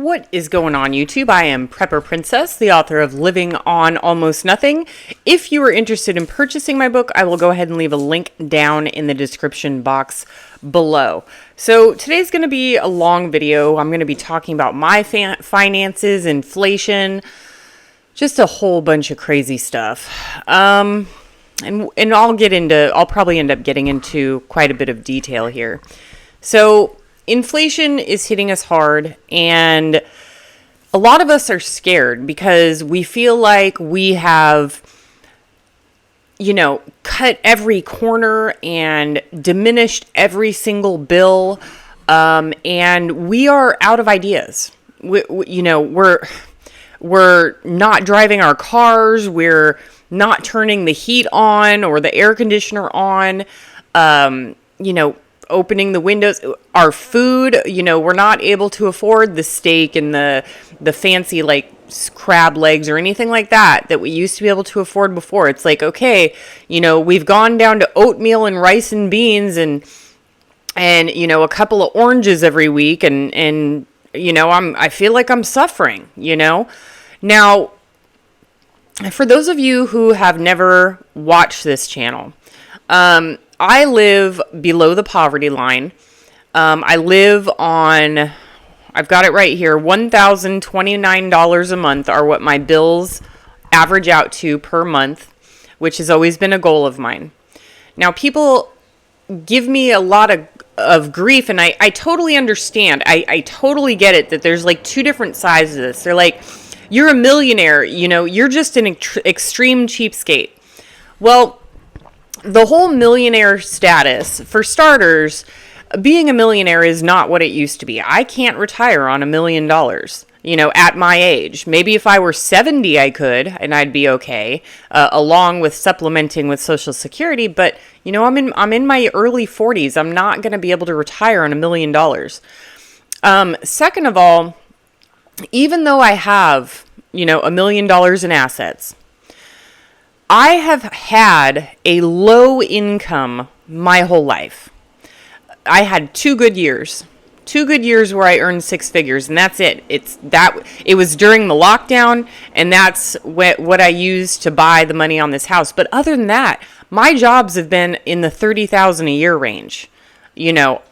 What is going on, YouTube? I am Prepper Princess, the author of Living on Almost Nothing. If you are interested in purchasing my book, I will go ahead and leave a link down in the description box below. So today's going to be a long video. I'm going to be talking about my finances, inflation, just a whole bunch of crazy stuff. And I'll probably end up getting into quite a bit of detail here. So inflation is hitting us hard, and a lot of us are scared because we feel like we have, cut every corner and diminished every single bill, and we are out of ideas. We're not driving our cars. We're not turning the heat on or the air conditioner on. Opening the windows, our food, we're not able to afford the steak and the fancy crab legs or anything like that we used to be able to afford before. It's like, okay, we've gone down to oatmeal and rice and beans and a couple of oranges every week and I feel like I'm suffering, Now, for those of you who have never watched this channel, I live below the poverty line. I live on, I've got it right here, $1,029 a month are what my bills average out to per month, which has always been a goal of mine. Now, people give me a lot of grief, and I totally understand. I totally get it that there's two different sides of this. They're like, you're a millionaire, you're just an extreme cheapskate. Well, the whole millionaire status, for starters, being a millionaire is not what it used to be. I can't retire on $1 million, at my age. Maybe if I were 70, I could, and I'd be okay, along with supplementing with Social Security. But, I'm in my early 40s. I'm not going to be able to retire on $1 million. Second of all, even though I have, $1 million in assets, I have had a low income my whole life. I had two good years where I earned six figures, and that's it. It was during the lockdown, and that's what I used to buy the money on this house. But other than that, my jobs have been in the $30,000 a year range.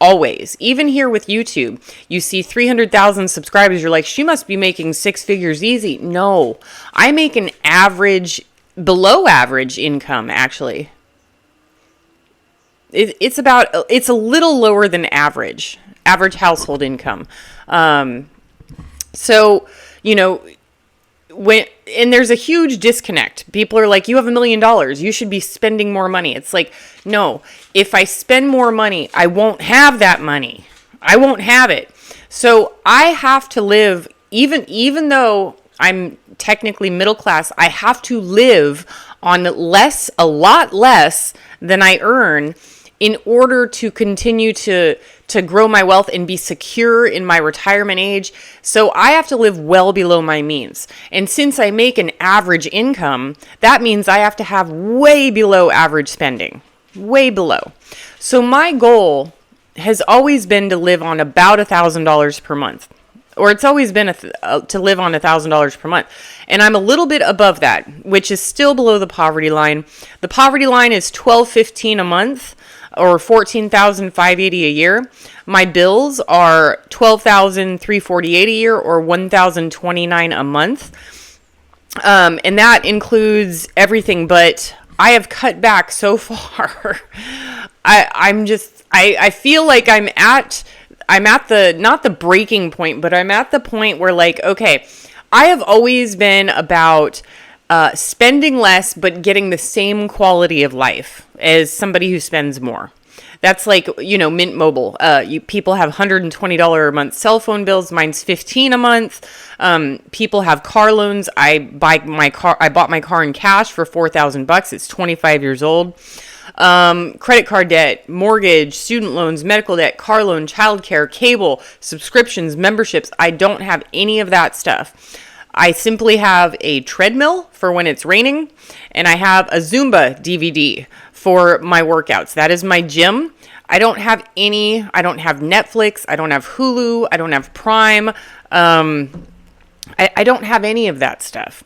Always. Even here with YouTube, you see 300,000 subscribers. You're like, she must be making six figures easy. No, I make an below average income, actually. It's a little lower than average household income. And there's a huge disconnect. People are like, you have $1 million, you should be spending more money. It's like, no, if I spend more money, I won't have that money. I won't have it. So I have to live, even though I'm technically middle class, I have to live on a lot less than I earn in order to continue to grow my wealth and be secure in my retirement age. So I have to live well below my means. And since I make an average income, that means I have to have way below average spending. Way below. So my goal has always been to live on about $1,000 per month. Or it's always been to live on $1,000 per month. And I'm a little bit above that, which is still below the poverty line. The poverty line is $1,215 a month, or $14,580 a year. My bills are $12,348 a year, or $1,029 a month. And that includes everything, but I have cut back so far. I feel like I'm at the, not the breaking point, but I'm at the point where okay, I have always been about spending less, but getting the same quality of life as somebody who spends more. That's Mint Mobile. People have $120 a month cell phone bills. Mine's $15 a month. People have car loans. I bought my car in cash for $4,000. It's 25 years old. Credit card debt, mortgage, student loans, medical debt, car loan, childcare, cable, subscriptions, memberships. I don't have any of that stuff. I simply have a treadmill for when it's raining, and I have a Zumba DVD for my workouts. That is my gym. I don't have Netflix. I don't have Hulu. I don't have Prime. I don't have any of that stuff.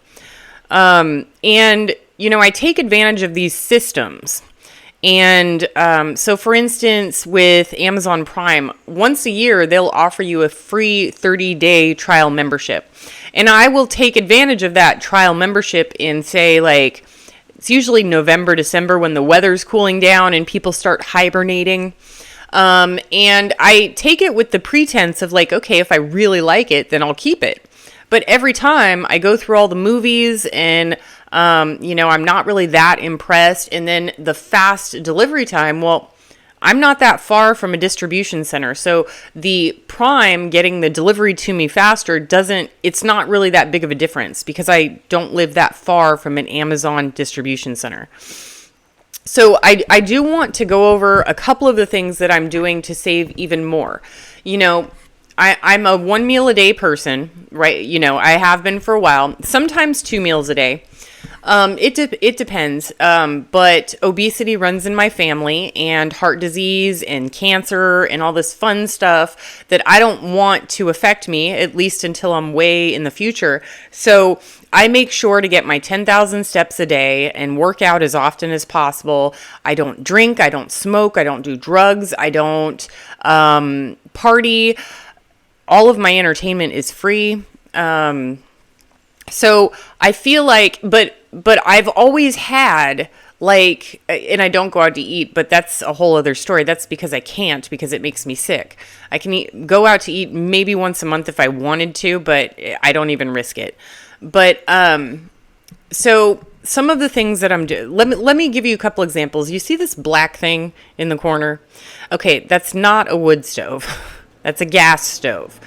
And, I take advantage of these systems. And so, for instance, with Amazon Prime, once a year, they'll offer you a free 30-day trial membership. And I will take advantage of that trial membership in, say, like, it's usually November, December when the weather's cooling down and people start hibernating. And I take it with the pretense of like, okay, if I really like it, then I'll keep it. But every time I go through all the movies and, I'm not really that impressed. And then the fast delivery time, well, I'm not that far from a distribution center. So the Prime getting the delivery to me faster it's not really that big of a difference because I don't live that far from an Amazon distribution center. So I do want to go over a couple of the things that I'm doing to save even more. I'm a 1 meal a day person, right? I have been for a while, sometimes 2 meals a day. It depends. But obesity runs in my family and heart disease and cancer and all this fun stuff that I don't want to affect me, at least until I'm way in the future. So I make sure to get my 10,000 steps a day and work out as often as possible. I don't drink. I don't smoke. I don't do drugs. I don't, party. All of my entertainment is free. So I feel like, but I've always had like, and I don't go out to eat, but that's a whole other story. That's because I can't, because it makes me sick. I can go out to eat maybe once a month if I wanted to, but I don't even risk it. But, so some of the things that I'm doing, let me give you a couple examples. You see this black thing in the corner? Okay. That's not a wood stove. That's a gas stove.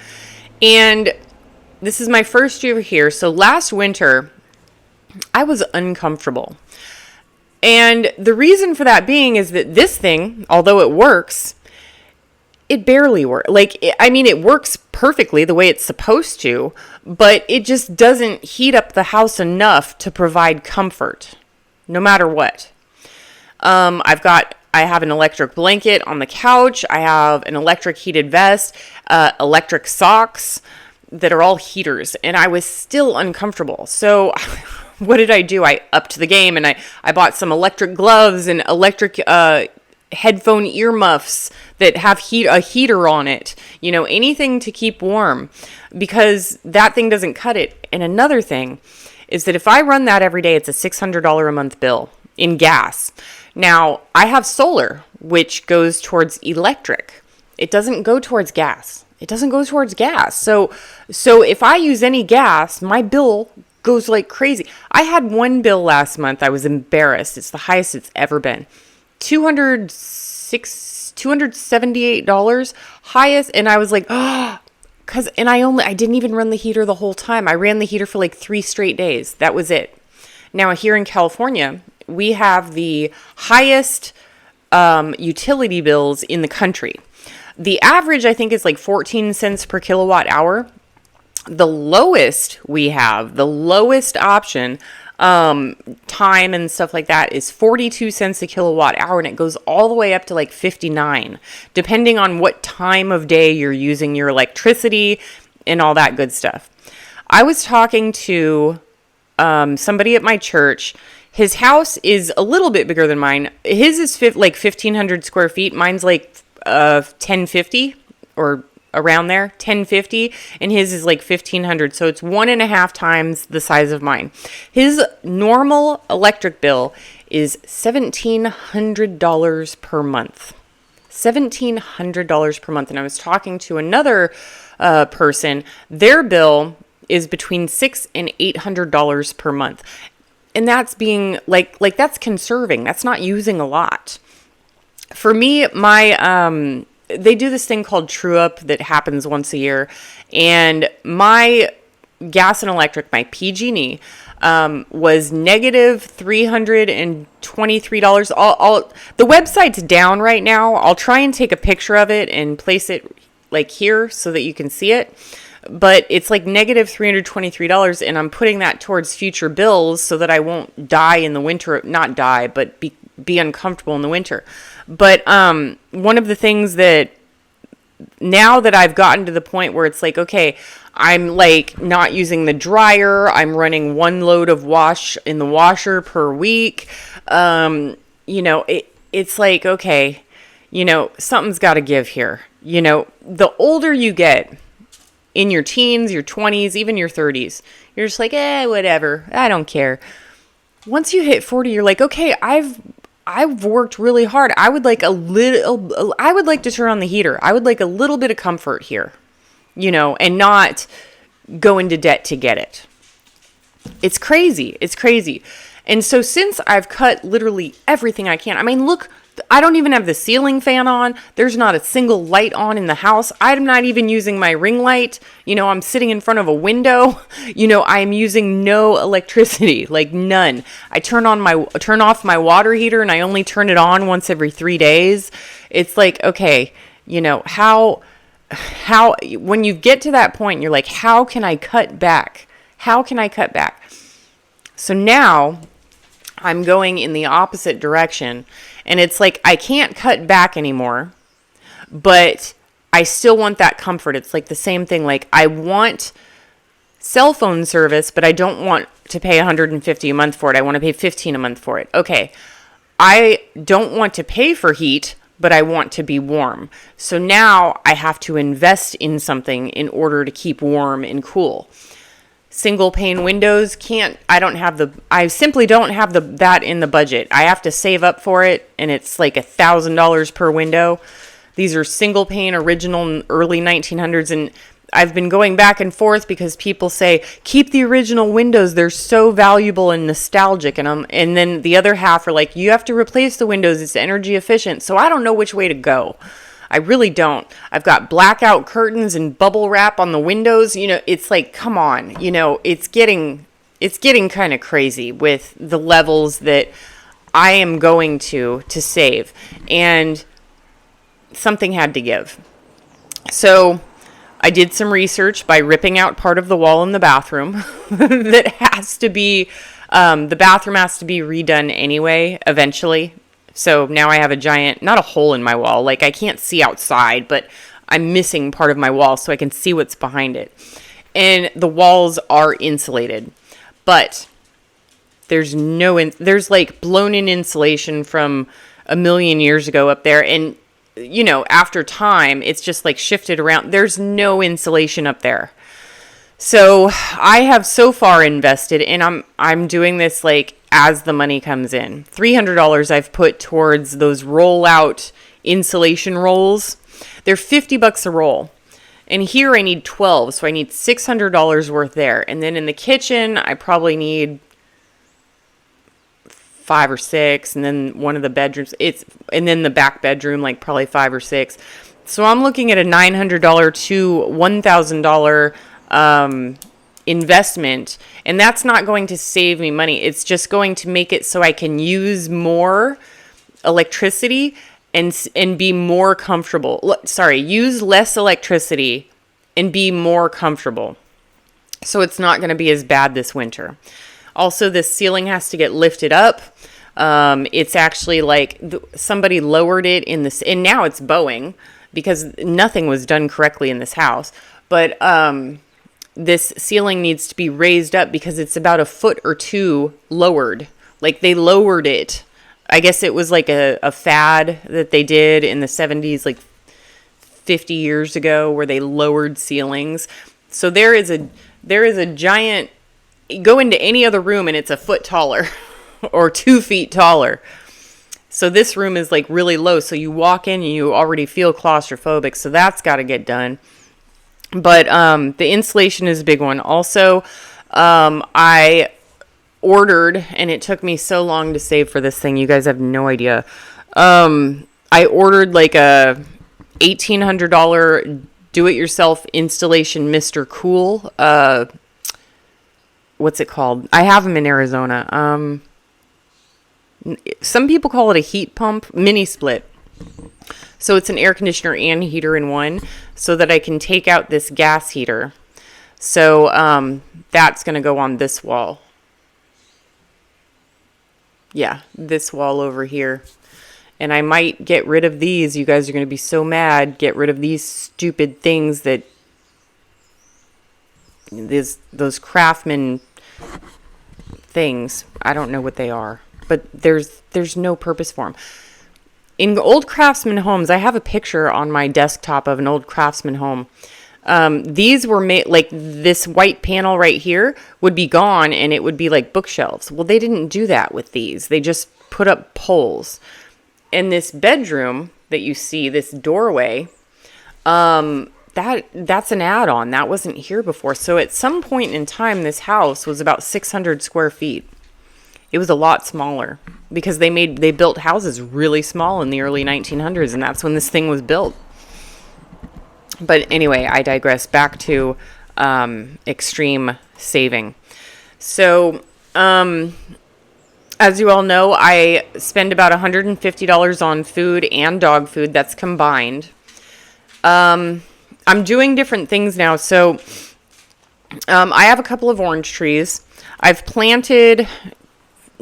And this is my first year here. So last winter, I was uncomfortable. And the reason for that being is that this thing, although it works, it barely works. It works perfectly the way it's supposed to, but it just doesn't heat up the house enough to provide comfort, no matter what. I have an electric blanket on the couch. I have an electric heated vest, electric socks that are all heaters, and I was still uncomfortable. So what did I do? I upped the game and I bought some electric gloves and electric headphone earmuffs that have a heater on it, anything to keep warm, because that thing doesn't cut it. And another thing is that if I run that every day, it's a $600 a month bill in gas. Now, I have solar, which goes towards electric. It doesn't go towards gas. So if I use any gas, my bill goes like crazy. I had one bill last month. I was embarrassed. It's the highest it's ever been. $278 highest. And I was like, I didn't even run the heater the whole time. I ran the heater for like 3 straight days. That was it. Now here in California, we have the highest utility bills in the country. The average, I think, is like 14 cents per kilowatt hour. The lowest option, time and stuff like that, is 42 cents a kilowatt hour, and it goes all the way up to like 59, depending on what time of day you're using your electricity and all that good stuff. I was talking to somebody at my church. His house is a little bit bigger than mine. His is like 1,500 square feet. Mine's like 1,050 or around there, 1,050, and his is like 1,500. So it's 1.5 times the size of mine. His normal electric bill is $1,700 per month. $1,700 per month. And I was talking to another person. Their bill is between $600 and $800 per month. And that's being like that's conserving. That's not using a lot. For me, they do this thing called True Up that happens once a year. And my gas and electric, my PG&E, was negative $323. The website's down right now. I'll try and take a picture of it and place it like here so that you can see it. But it's like negative $323, and I'm putting that towards future bills so that I won't die in the winter. Not die, but be uncomfortable in the winter. But one of the things that now that I've gotten to the point where it's like, okay, I'm like not using the dryer. I'm running one load of wash in the washer per week. It's like, okay, something's got to give here. The older you get in your teens, your 20s, even your 30s, you're just like, whatever. I don't care. Once you hit 40, you're like, okay, I've worked really hard. I would like to turn on the heater. I would like a little bit of comfort here, and not go into debt to get it. It's crazy. It's crazy. And so since I've cut literally everything I can, I mean, look, I don't even have the ceiling fan on. There's not a single light on in the house. I'm not even using my ring light. I'm sitting in front of a window. I'm using no electricity, like none. I turn off my water heater and I only turn it on once every 3 days. It's like, okay, how when you get to that point, you're like, how can I cut back? How can I cut back? So now I'm going in the opposite direction, and it's like I can't cut back anymore, but I still want that comfort. It's like the same thing. Like, I want cell phone service, but I don't want to pay $150 a month for it. I want to pay $15 a month for it. Okay. I don't want to pay for heat, but I want to be warm. So now I have to invest in something in order to keep warm and cool. Single pane windows I simply don't have that in the budget. I have to save up for it, and it's like $1,000 per window. These are single pane original early 1900s, and I've been going back and forth because people say, keep the original windows. They're so valuable and nostalgic. And then the other half are like, you have to replace the windows. It's energy efficient. So I don't know which way to go. I really don't. I've got blackout curtains and bubble wrap on the windows. It's like, come on, it's getting kind of crazy with the levels that I am going to save, and something had to give. So I did some research by ripping out part of the wall in the bathroom that has to be, the bathroom has to be redone anyway, eventually. So now I have a giant, not a hole in my wall. Like, I can't see outside, but I'm missing part of my wall so I can see what's behind it. And the walls are insulated, but there's like blown in insulation from a million years ago up there. And, after time, it's just like shifted around. There's no insulation up there. So I have so far invested, and I'm doing this like as the money comes in. $300 I've put towards those rollout insulation rolls. They're $50 a roll. And here I need 12, so I need $600 worth there. And then in the kitchen, I probably need 5 or 6, and then one of the bedrooms, and then the back bedroom, like probably 5 or 6. So I'm looking at a $900 to $1,000 investment, and that's not going to save me money. It's just going to make it so I can use more electricity and be more comfortable. Use less electricity and be more comfortable. So it's not going to be as bad this winter. Also, this ceiling has to get lifted up. It's actually like somebody lowered it and now it's bowing because nothing was done correctly in this house. But this ceiling needs to be raised up because it's about a foot or two lowered. Like, they lowered it. I guess it was like a fad that they did in the 70s, like 50 years ago, where they lowered ceilings. So there is a giant, go into any other room and it's a foot taller or 2 feet taller. So this room is like really low. So you walk in and you already feel claustrophobic. So that's got to get done. But the insulation is a big one. Also, I ordered, and it took me so long to save for this thing. You guys have no idea. I ordered like a $1,800 do-it-yourself installation Mr. Cool. What's it called? I have them in Arizona. Some people call it a heat pump, mini split. So it's an air conditioner and heater in one, so that I can take out this gas heater. So that's going to go on this wall. Yeah, this wall over here. And I might get rid of these. You guys are going to be so mad. Get rid of these stupid things that those craftsman things. I don't know what they are, but there's no purpose for them. In old craftsman homes, I have a picture on my desktop of an old craftsman home. These were made, like this white panel right here would be gone and it would be like bookshelves. Well, they didn't do that with these. They just put up poles. And this bedroom that you see, this doorway, that's an add-on. That wasn't here before. So at some point in time, this house was about 600 square feet. It was a lot smaller because they built houses really small in the early 1900s, and that's when this thing was built. But anyway, I digress. Back to extreme saving. So, as you all know, I spend about $150 on food and dog food. That's combined. I'm doing different things now. So, I have a couple of orange trees. I've planted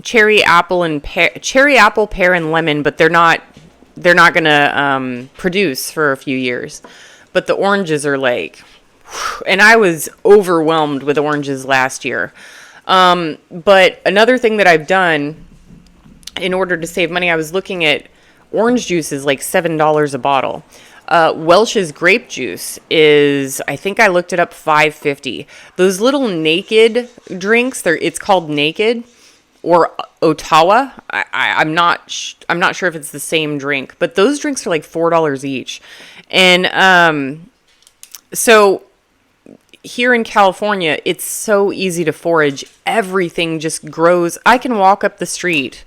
cherry apple, pear, and lemon, but they're not going to produce for a few years. But the oranges are like, and I was overwhelmed with oranges last year. But another thing that I've done in order to save money, I was looking at orange juice is like $7 a bottle. Welch's grape juice is, I think I looked it up, $5.50. Those little Naked drinks, it's called Naked or Ottawa. I'm not sure if it's the same drink, but those drinks are like $4 each. And so here in California, it's so easy to forage. Everything just grows. I can walk up the street,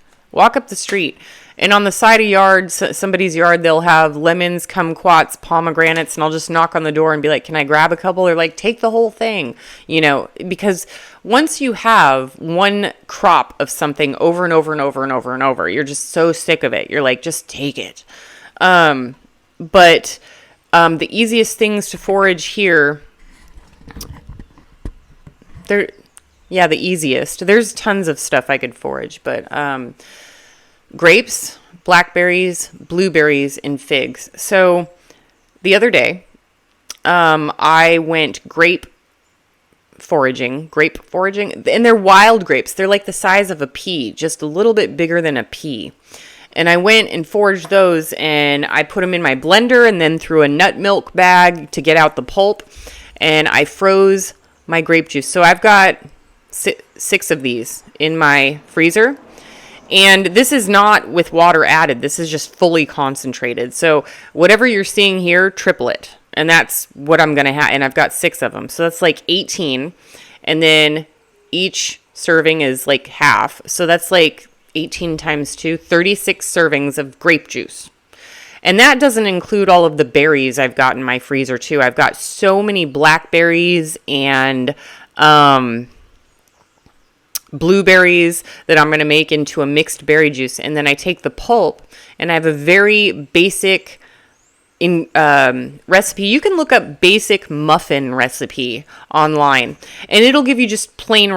and on the side of somebody's yard, they'll have lemons, kumquats, pomegranates, and I'll just knock on the door and be like, can I grab a couple? Or like, take the whole thing, because once you have one crop of something over and over and over and over and over, you're just so sick of it. You're like, just take it. But the easiest things to forage here, the easiest. There's tons of stuff I could forage, but grapes, blackberries, blueberries, and figs. So the other day, I went grape foraging, and they're wild grapes. They're like the size of a pea, just a little bit bigger than a pea. And I went and foraged those, and I put them in my blender and then through a nut milk bag to get out the pulp. And I froze my grape juice. So I've got 6 of these in my freezer. And this is not with water added. This is just fully concentrated. So whatever you're seeing here, triple it. And that's what I'm going to have. And I've got 6 of them. So that's like 18. And then each serving is like half. So that's like 18 times 2, 36 servings of grape juice. And that doesn't include all of the berries I've got in my freezer too. I've got so many blackberries and blueberries that I'm going to make into a mixed berry juice. And then I take the pulp, and I have a very basic recipe. You can look up basic muffin recipe online, and it'll give you just plain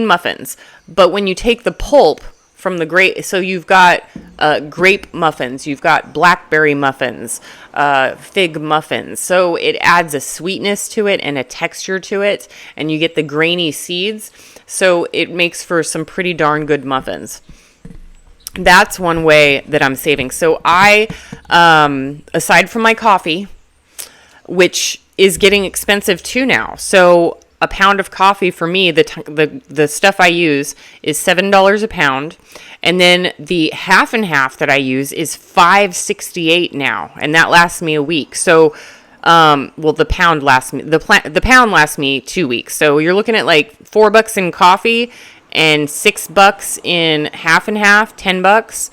muffins. But when you take the pulp from the grape, so you've got grape muffins, you've got blackberry muffins, fig muffins. So it adds a sweetness to it and a texture to it, and you get the grainy seeds. So it makes for some pretty darn good muffins. That's one way that I'm saving. So I, aside from my coffee, which is getting expensive too now. So a pound of coffee for me, the stuff I use is $7 a pound. And then the half and half that I use is $5.68 now. And that lasts me a week. So, the pound lasts me 2 weeks. So you're looking at like $4 in coffee and $6 in half and half, $10.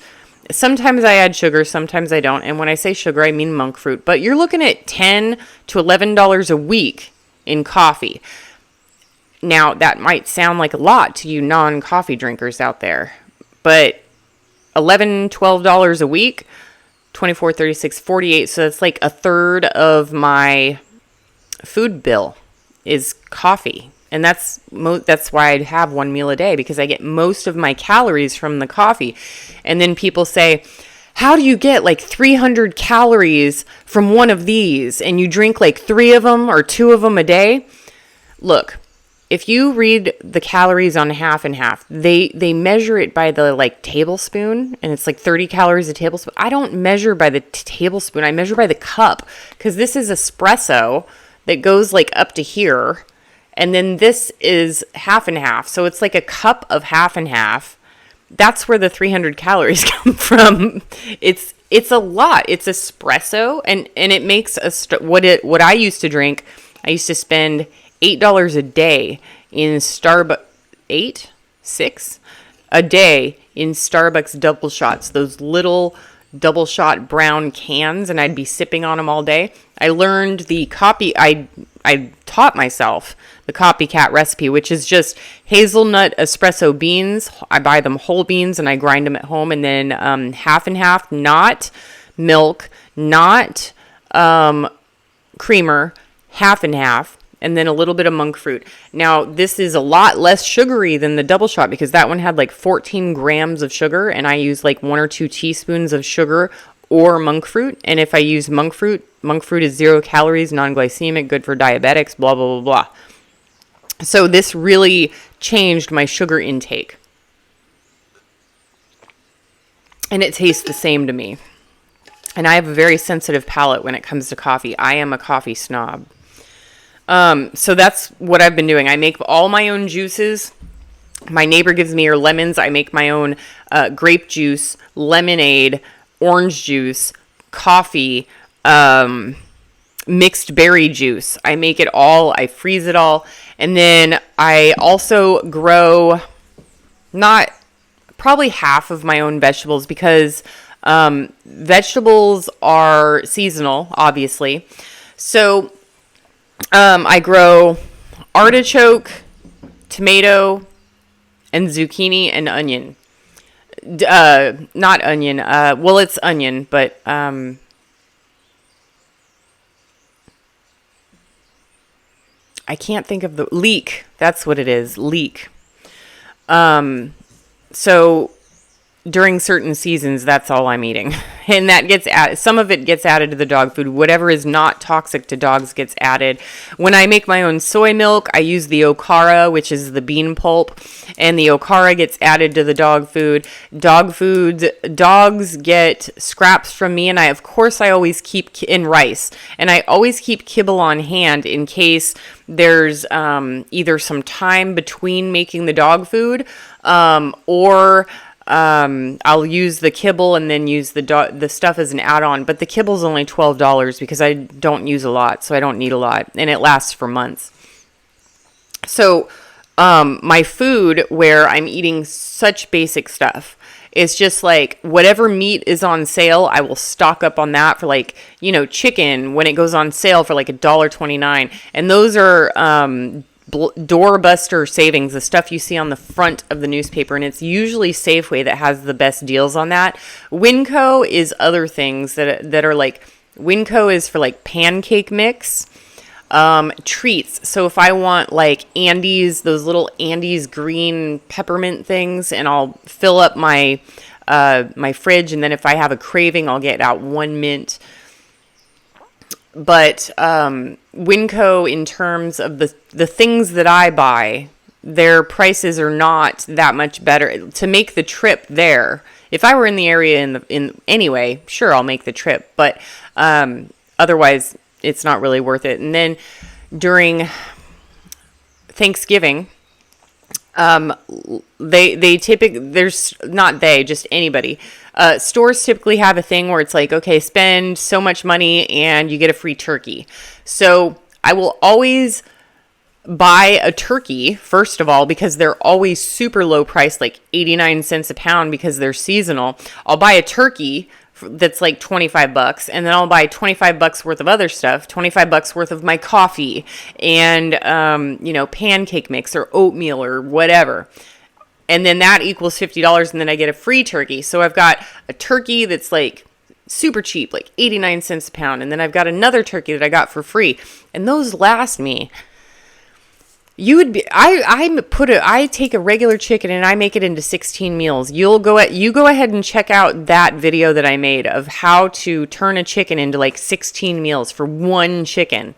Sometimes I add sugar, sometimes I don't. And when I say sugar, I mean monk fruit. But you're looking at $10 to $11 a week in coffee. Now, that might sound like a lot to you non-coffee drinkers out there, but $11, $12 a week, 24, 36, 48. So that's like a third of my food bill is coffee. And that's why I'd have one meal a day, because I get most of my calories from the coffee. And then people say, how do you get like 300 calories from one of these and you drink like 3 of them or 2 of them a day? Look, if you read the calories on half and half, they measure it by the like tablespoon, and it's like 30 calories a tablespoon. I don't measure by the tablespoon. I measure by the cup, because this is espresso that goes like up to here. And then this is half and half. So it's like a cup of half and half. That's where the 300 calories come from. It's a lot. It's espresso, and it makes what I used to drink. I used to spend $8 a day in Starbucks, $6 a day in Starbucks double shots. Those little double shot brown cans, and I'd be sipping on them all day. I learned the I taught myself the copycat recipe, which is just hazelnut espresso beans. I buy them whole beans and I grind them at home, and then half and half, not milk, not creamer, half and half, and then a little bit of monk fruit. Now, this is a lot less sugary than the double shot, because that one had like 14 grams of sugar, and I use like 1 or 2 teaspoons of sugar or monk fruit. And if I use monk fruit is 0 calories, non-glycemic, good for diabetics, blah, blah, blah, blah. So this really changed my sugar intake. And it tastes the same to me. And I have a very sensitive palate when it comes to coffee. I am a coffee snob. So that's what I've been doing. I make all my own juices. My neighbor gives me her lemons. I make my own grape juice, lemonade, orange juice, coffee, mixed berry juice. I make it all. I freeze it all. And then I also grow probably half of my own vegetables, because vegetables are seasonal, obviously. So I grow artichoke, tomato, and zucchini and onion. Not onion. Well, it's onion, but I can't think of the leek. That's what it is. Leek. So during certain seasons, that's all I'm eating. And that gets added. Some of it gets added to the dog food. Whatever is not toxic to dogs gets added. When I make my own soy milk, I use the okara, which is the bean pulp. And the okara gets added to the dog food. Dogs get scraps from me. And I always keep in rice. And I always keep kibble on hand in case there's either some time between making the dog food, or I'll use the kibble and then use the stuff as an add-on. But the kibble's only $12 because I don't use a lot, so I don't need a lot, and it lasts for months. So my food, where I'm eating such basic stuff, it's just like whatever meat is on sale, I will stock up on that for, like, chicken when it goes on sale for like $1.29. And those are doorbuster savings, the stuff you see on the front of the newspaper. And it's usually Safeway that has the best deals on that. Winco is other things that are like, Winco is for like pancake mix. Treats. So if I want like Andes, those little Andes green peppermint things, and I'll fill up my fridge, and then if I have a craving, I'll get out one mint. But Winco, in terms of the things that I buy, their prices are not that much better to make the trip there. If I were in the area in anyway, sure, I'll make the trip, but otherwise it's not really worth it. And then during Thanksgiving, they typically, just anybody. Stores typically have a thing where it's like, okay, spend so much money and you get a free turkey. So I will always buy a turkey, first of all, because they're always super low price, like 89 cents a pound, because they're seasonal. I'll buy a turkey that's like $25, and then I'll buy $25 worth of other stuff, $25 worth of my coffee and pancake mix or oatmeal or whatever. And then that equals $50, and then I get a free turkey. So I've got a turkey that's like super cheap, like 89 cents a pound, and then I've got another turkey that I got for free. And those last me You would be, I take a regular chicken and I make it into 16 meals. You go ahead and check out that video that I made of how to turn a chicken into like 16 meals for one chicken.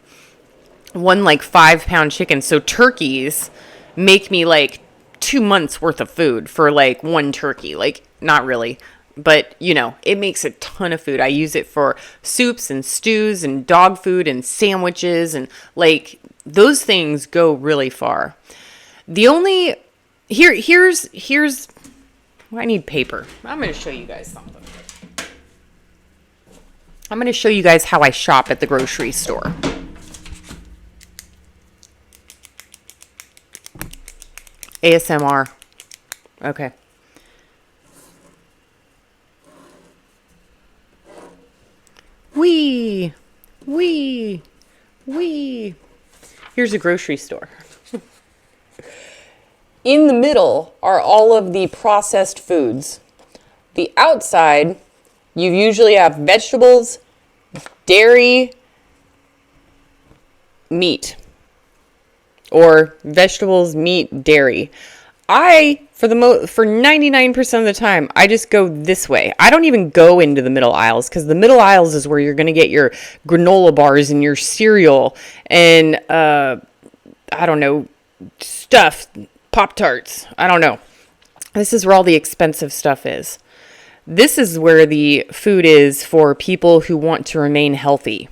One like 5-pound chicken. So turkeys make me like 2 months worth of food for like one turkey. Like, not really, but you know, it makes a ton of food. I use it for soups and stews and dog food and sandwiches, and like, those things go really far. The only here's well, I need paper. I'm going to show you guys something. I'm going to show you guys how I shop at the grocery store. ASMR. Okay. Wee. Here's a grocery store. In the middle are all of the processed foods. The outside, you usually have vegetables, dairy, meat. Or vegetables, meat, dairy. For 99% of the time, I just go this way. I don't even go into the middle aisles, because the middle aisles is where you're going to get your granola bars and your cereal and, I don't know, stuff, Pop-Tarts. I don't know. This is where all the expensive stuff is. This is where the food is for people who want to remain healthy.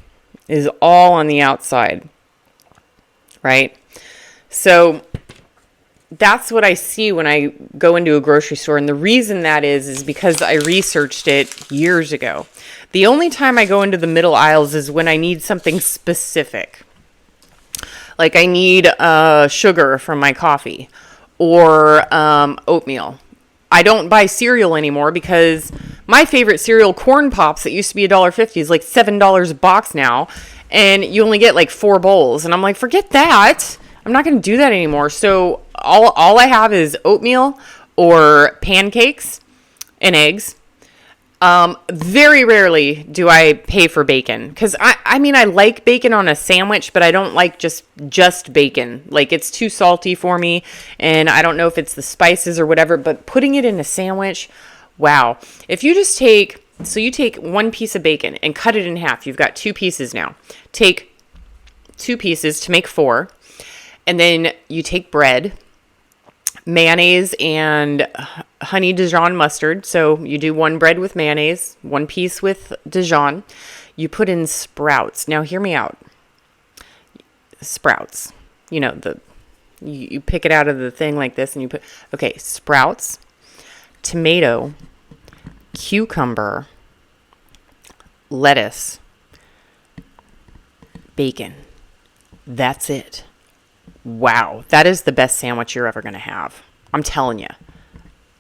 It is all on the outside, right? So that's what I see when I go into a grocery store. And the reason that is because I researched it years ago. The only time I go into the middle aisles is when I need something specific. Like I need sugar from my coffee or oatmeal. I don't buy cereal anymore because my favorite cereal, Corn Pops, that used to be $1.50, is like $7 a box now. And you only get like 4 bowls. And I'm like, forget that. I'm not going to do that anymore. So all I have is oatmeal or pancakes and eggs. Very rarely do I pay for bacon, because I mean, I like bacon on a sandwich, but I don't like just bacon. Like, it's too salty for me, and I don't know if it's the spices or whatever, but putting it in a sandwich, wow. If you just take 1 piece of bacon and cut it in half, you've got 2 pieces now. Take 2 pieces to make 4. And then you take bread, mayonnaise, and honey Dijon mustard. So you do 1 bread with mayonnaise, 1 piece with Dijon. You put in sprouts. Now hear me out. Sprouts. You know, you pick it out of the thing like this and you put, okay, sprouts, tomato, cucumber, lettuce, bacon. That's it. Wow, that is the best sandwich you're ever going to have. I'm telling you.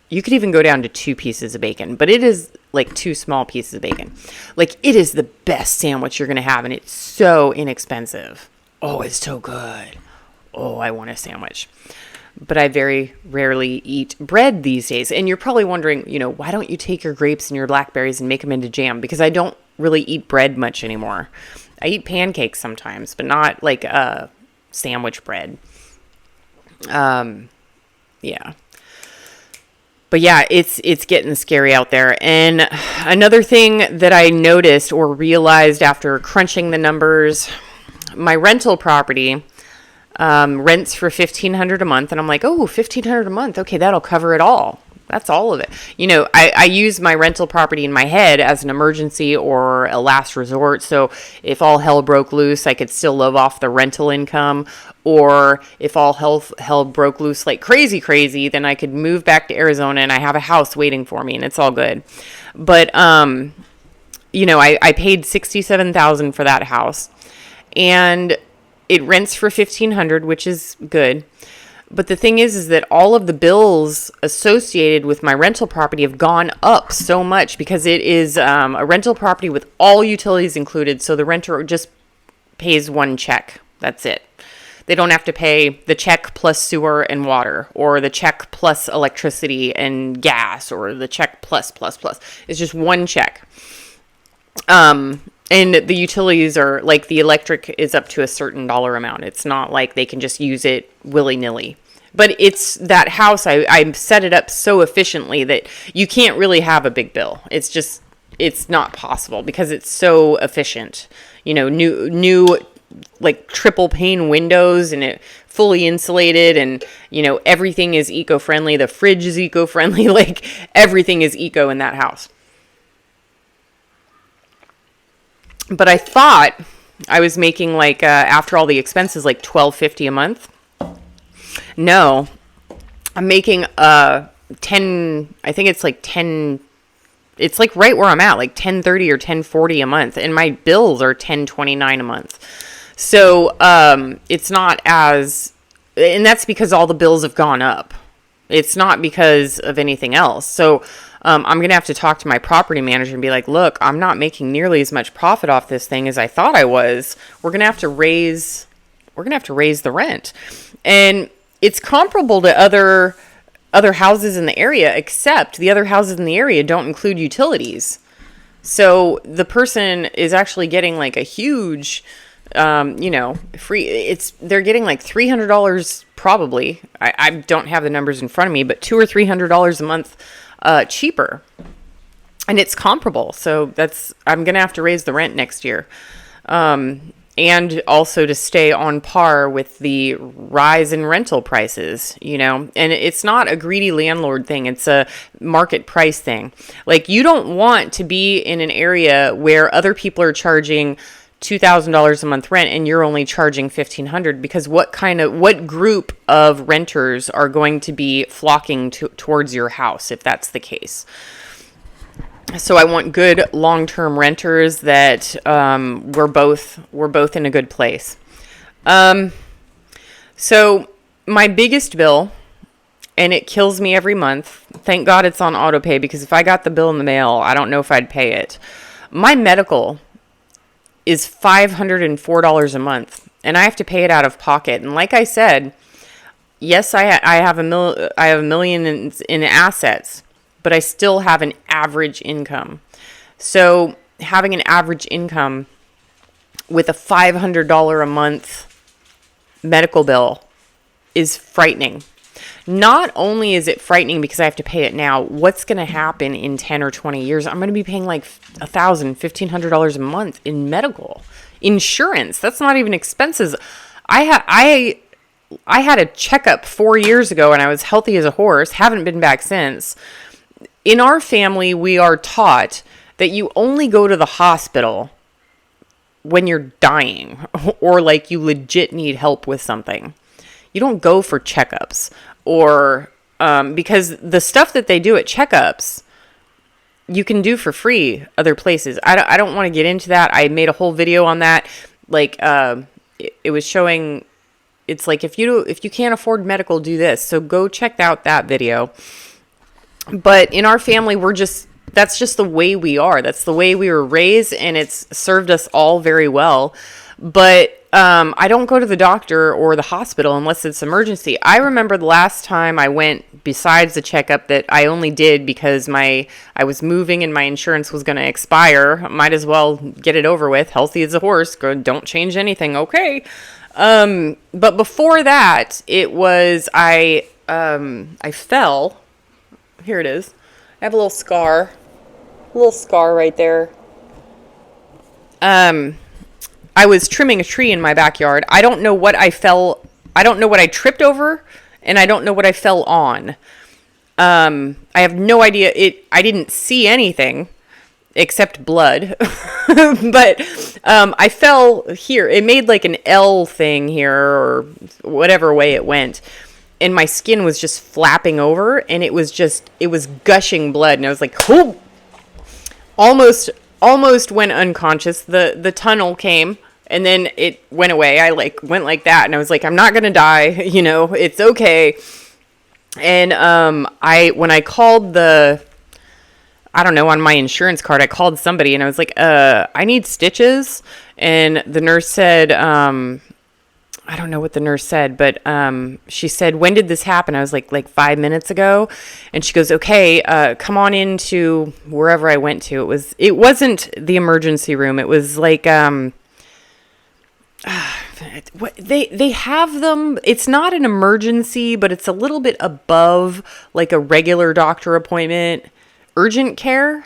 You could even go down to 2 pieces of bacon, but it is like 2 small pieces of bacon. Like, it is the best sandwich you're going to have, and it's so inexpensive. Oh, it's so good. Oh, I want a sandwich. But I very rarely eat bread these days. And you're probably wondering, you know, why don't you take your grapes and your blackberries and make them into jam? Because I don't really eat bread much anymore. I eat pancakes sometimes, but not like sandwich bread. Yeah. But yeah, it's getting scary out there. And another thing that I noticed or realized after crunching the numbers, my rental property rents for $1,500 a month, and I'm like, oh, $1,500 a month. Okay, that'll cover it all. That's all of it. You know, I use my rental property in my head as an emergency or a last resort. So if all hell broke loose, I could still live off the rental income. Or if all hell broke loose like crazy, then I could move back to Arizona and I have a house waiting for me and it's all good. But, you know, I paid $67,000 for that house, and it rents for $1,500, which is good. But the thing is that all of the bills associated with my rental property have gone up so much because it is a rental property with all utilities included. So the renter just pays 1 check. That's it. They don't have to pay the check plus sewer and water, or the check plus electricity and gas, or the check plus. It's just 1 check. And the utilities are like the electric is up to a certain dollar amount. It's not like they can just use it willy-nilly. But it's that house, I set it up so efficiently that you can't really have a big bill. It's not possible because it's so efficient. You know, new like triple pane windows, and it fully insulated, and you know, everything is eco-friendly. The fridge is eco-friendly. Like everything is eco in that house. But I thought I was making like after all the expenses like $12.50 a month. No, I'm making 10. I think it's like 10. It's like right where I'm at, like 10.30 or 10.40 a month, and my bills are 10.29 a month. So it's not as, and that's because all the bills have gone up. It's not because of anything else. So I'm going to have to talk to my property manager and be like, look, I'm not making nearly as much profit off this thing as I thought I was. We're going to have to raise the rent. And it's comparable to other houses in the area, except the other houses in the area don't include utilities. So the person is actually getting like a huge, free, they're getting like $300 probably. I don't have the numbers in front of me, but $200 or $300 a month cheaper, and it's comparable. So I'm going to have to raise the rent next year. And also to stay on par with the rise in rental prices, you know, and it's not a greedy landlord thing. It's a market price thing. Like, you don't want to be in an area where other people are charging $2,000 a month rent and you're only charging $1,500, because what group of renters are going to be flocking towards your house if that's the case? So I want good long-term renters that we're both in a good place. So my biggest bill, and it kills me every month. Thank God it's on auto pay, because if I got the bill in the mail, I don't know if I'd pay it. My medical is $504 a month, and I have to pay it out of pocket. And like I said, yes, I have a million in assets, but I still have an average income. So having an average income with a $500 a month medical bill is frightening. Not only is it frightening because I have to pay it now, what's going to happen in 10 or 20 years? I'm going to be paying like $1,000, $1,500 a month in medical insurance. That's not even expenses. I had a checkup 4 years ago and I was healthy as a horse. Haven't been back since. In our family, we are taught that you only go to the hospital when you're dying or like you legit need help with something. You don't go for checkups, or because the stuff that they do at checkups, you can do for free other places. I don't want to get into that. I made a whole video on that. Like it was showing, it's like if you can't afford medical, do this. So go check out that video. But in our family, that's just the way we are. That's the way we were raised, and it's served us all very well. But I don't go to the doctor or the hospital unless it's emergency. I remember the last time I went, besides the checkup that I only did because I was moving and my insurance was going to expire. Might as well get it over with. Healthy as a horse. Don't change anything. Okay. But before that, it was I fell. Here it is. I have a little scar right there. I was trimming a tree in my backyard. I don't know what I tripped over, and I don't know what I fell on. I have no idea. I didn't see anything except blood. But I fell here. It made like an L thing here, or whatever way it went. And my skin was just flapping over, and it was gushing blood. And I was like, oh, almost went unconscious. The tunnel came, and then it went away. I went like that, and I was like, I'm not going to die. You know, it's okay. And when I called on my insurance card, I called somebody, and I was like, I need stitches. And the nurse said, I don't know what the nurse said, but she said, "When did this happen?" I was like 5 minutes ago, and she goes, "Okay, come on into wherever I went to." It wasn't the emergency room. It was like they have them. It's not an emergency, but it's a little bit above like a regular doctor appointment. Urgent care.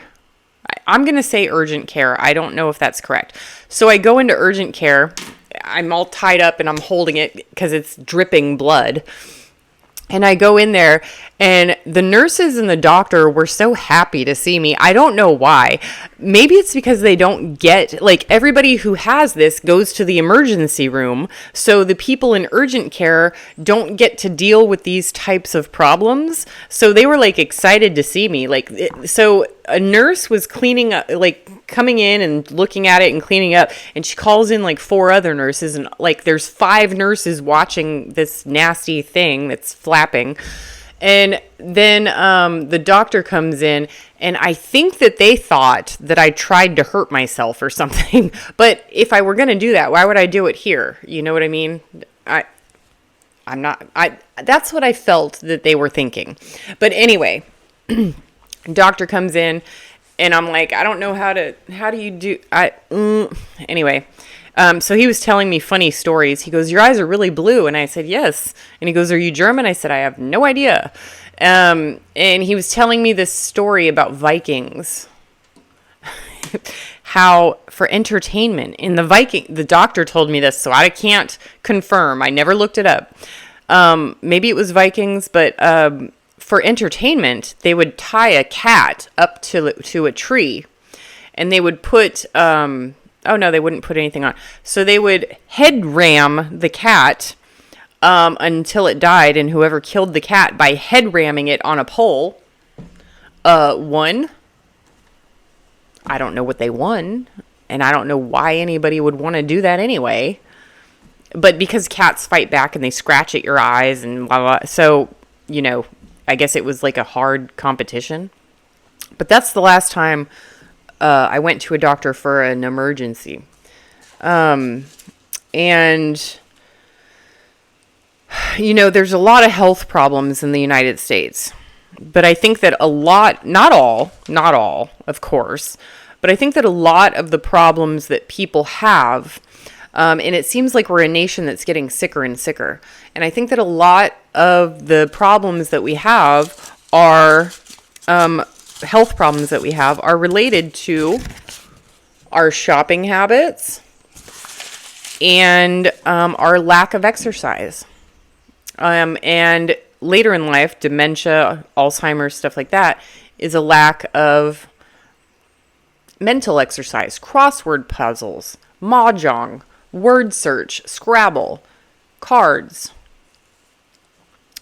I'm going to say urgent care. I don't know if that's correct. So I go into urgent care. I'm all tied up and I'm holding it because it's dripping blood. And I go in there, and the nurses and the doctor were so happy to see me. I don't know why. Maybe it's because they don't get, like, everybody who has this goes to the emergency room. So the people in urgent care don't get to deal with these types of problems. So they were, like, excited to see me. So a nurse was cleaning up, like, coming in and looking at it and cleaning up, and she calls in like 4 other nurses, and like there's 5 nurses watching this nasty thing that's flapping. And then the doctor comes in, and I think that they thought that I tried to hurt myself or something. But if I were going to do that, why would I do it here? You know what I mean? That's what I felt that they were thinking. But anyway, doctor comes in, and I'm like, I don't know how do you do, anyway. So he was telling me funny stories. He goes, "Your eyes are really blue." And I said, "Yes." And he goes, "Are you German?" I said, "I have no idea." And he was telling me this story about Vikings. How for entertainment in the doctor told me this, so I can't confirm. I never looked it up. Maybe it was Vikings, but, for entertainment, they would tie a cat up to a tree, and they would put, oh no, they wouldn't put anything on. So they would head ram the cat until it died, and whoever killed the cat by head ramming it on a pole won. I don't know what they won, and I don't know why anybody would want to do that anyway. But because cats fight back and they scratch at your eyes and blah, blah, so, you know, I guess it was like a hard competition. But that's the last time I went to a doctor for an emergency. And, you know, there's a lot of health problems in the United States. But I think that a lot, not all, of course, but I think that a lot of the problems that people have, and it seems like we're a nation that's getting sicker and sicker. And I think that a lot of the problems that we have are, health problems that we have are related to our shopping habits and our lack of exercise. And later in life, dementia, Alzheimer's, stuff like that, is a lack of mental exercise, crossword puzzles, mahjong, word search, Scrabble, cards.